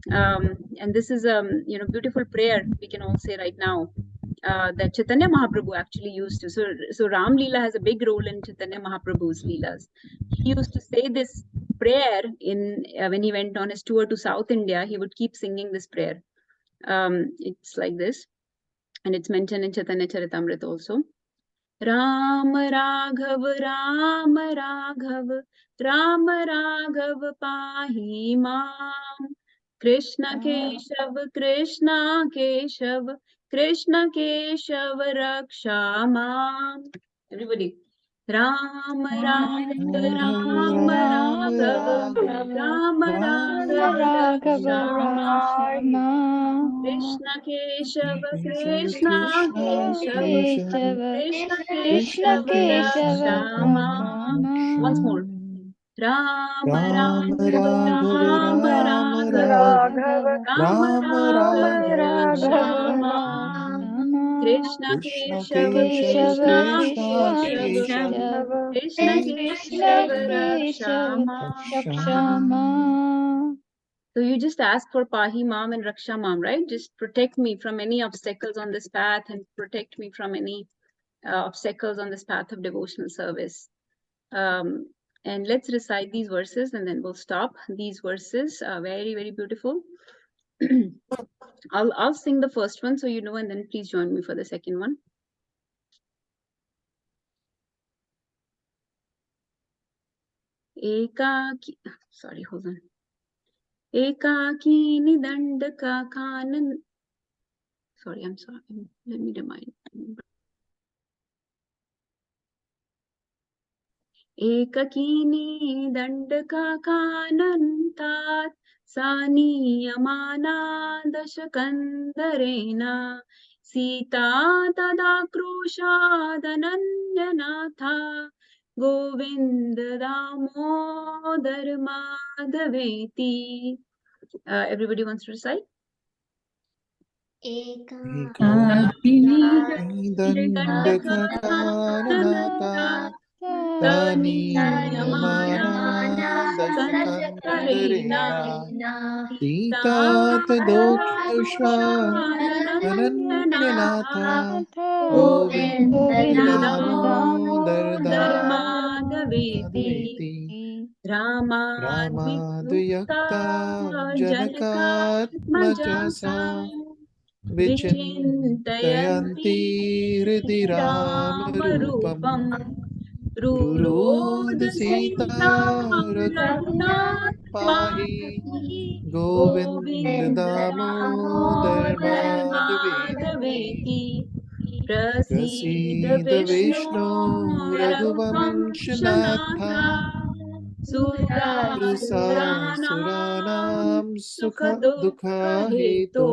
A: And this is beautiful prayer we can all say right now that Chaitanya Mahaprabhu actually used to. So Ram Leela has a big role in Chaitanya Mahaprabhu's Leelas. He used to say this prayer in when he went on his tour to South India. He would keep singing this prayer. It's like this, and it's mentioned in Chaitanya Charitamrita also. Ram Raghav, Ram Raghav, Ram Raghav Pahi Mam. Krishna Keshav, Krishna Keshav, Krishna Keshav Raksha Mam. Everybody. Ram Raghav, Ram Raghav, Ram Raghav Raksha Mam. Krishna Keshav, Krishna Keshav, Krishna
I: Krishna
A: Keshav
I: Keshava
A: Rakshama. Once more. Ram
B: Ram
A: Raghav,
B: Raghav
A: Ram
B: Ram
A: Raghav,
B: Raghav
H: Raghav,
A: Ram
B: Ram
A: Raghav
B: Raghav
A: Rakshama.
B: Rakshama
A: Krishna
B: Krishna
A: Keshav,
B: Keshav
A: Krishna
I: Keshava
B: Krishna
A: Keshav,
B: Keshav
H: Raghav,
A: Krishna
I: Krishna
A: Keshav
I: Keshava
A: Rakshama.
I: Rakshama.
A: So you just ask for Pahi Mam and Raksha Mam, right? Just protect me from any obstacles on this path and protect me from any obstacles on this path of devotional service. And let's recite these verses and then we'll stop. These verses are very, very beautiful. I'll sing the first one so you know, and then please join me for the second one. Sorry, hold on. Ekaki nidandaka kanan. Sorry, I'm sorry. Let me remind. Ekakini dandaka kanantat saniyamana dashakandarena Sita tadakrushadananyanatha Govinda damodar madhaveti. Everybody wants to recite?
B: Dandaka Kananata Taniyamana Dashakandarena Sita Tadokshusha Ananyanatha Govinda Damodardamaveti Ramadviyukta Janakatmajasa Vichintayanti Hridi Ramarupam Rurodh Sita Raghunath Pahi Govinda Damodar Madhaveti Prasida Vishnu Raghuvanshanatha Suranam
A: Suranam
B: Sukha Dukha Hetu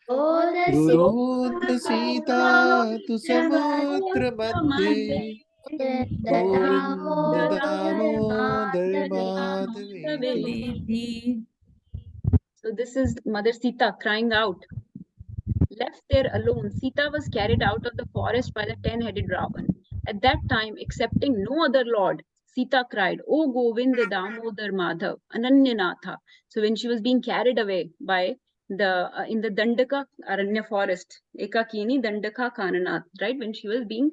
B: रुरोध Sita तु समुद्र मध्ये Govind Damodar माधवेति.
A: So this is Mother Sita crying out. Left there alone, Sita was carried out of the forest by the 10-headed Ravan. At that time, accepting no other lord, Sita cried, O Govind Damodar Madhav, Ananyanatha. So when she was being carried away by the in the Dandaka Aranya forest, Ekakini Dandaka Kananath, right? When she was being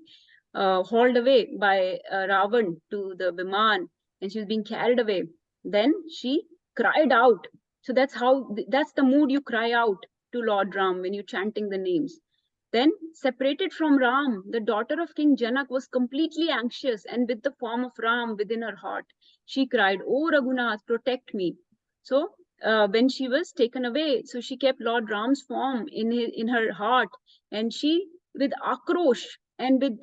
A: hauled away by Ravan to the Viman and she was being carried away, then she cried out. So that's the mood you cry out to Lord Ram when you're chanting the names. Then, separated from Ram, the daughter of King Janak was completely anxious and with the form of Ram within her heart. She cried, O Raghunath, protect me. So, when she was taken away, so she kept Lord Ram's form in her heart and she, with Akrosh and with,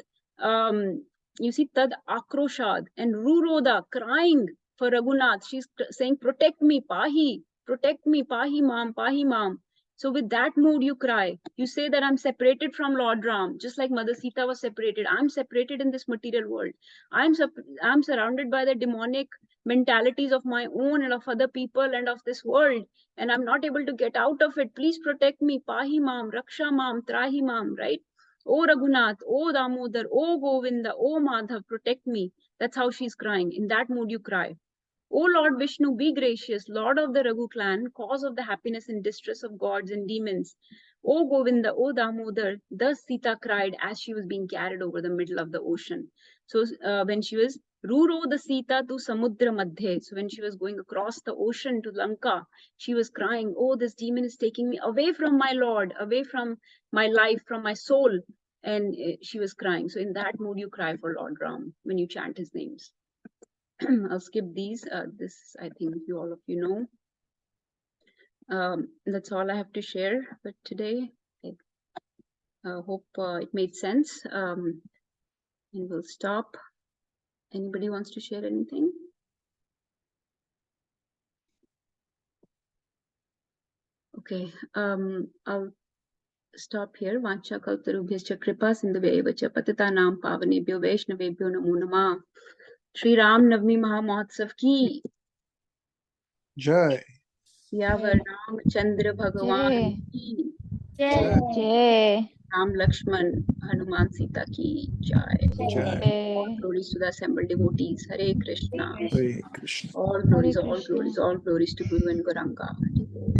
A: you see, Tad Akroshad and Ruroda crying for Raghunath. She's saying, protect me, Pahi, Pahi Mam. So with that mood, you cry. You say that I'm separated from Lord Ram, just like Mother Sita was separated. I'm separated in this material world. I'm surrounded by the demonic mentalities of my own and of other people and of this world. And I'm not able to get out of it. Please protect me. Pahi Mam, Raksha Mam, Trahi Mam, right? O Raghunath, O Damodar, O Govinda, O Madhav, protect me. That's how she's crying. In that mood, you cry. O Lord Vishnu, be gracious, Lord of the Raghu clan, cause of the happiness and distress of gods and demons. O Govinda, O Damodar, thus Sita cried as she was being carried over the middle of the ocean. So when she was Ruro the Sita to Samudra Madhe, so when she was going across the ocean to Lanka, she was crying, oh, this demon is taking me away from my Lord, away from my life, from my soul. And she was crying. So in that mood, you cry for Lord Ram when you chant his names. I'll skip these. This, I think all of you know. That's all I have to share for today. I hope it made sense. And we'll stop. Anybody wants to share anything? Okay. I'll stop here. Vancha kaltarubhyascha kripa sindhuvyeva patitanam pavanebhyo vaishnavebhyo namo namah. Shri Ram Navami Maha Mahotsav ki
B: Jai.
A: Yavar Ramchandra Bhagavan ki
B: Jai.
I: Jai.
A: Ram Lakshman Hanuman Sita ki jai.
B: Jai.
A: All glories to the assembled devotees. Hare Krishna.
B: Hare Krishna.
A: All glories to Guru and Gauranga.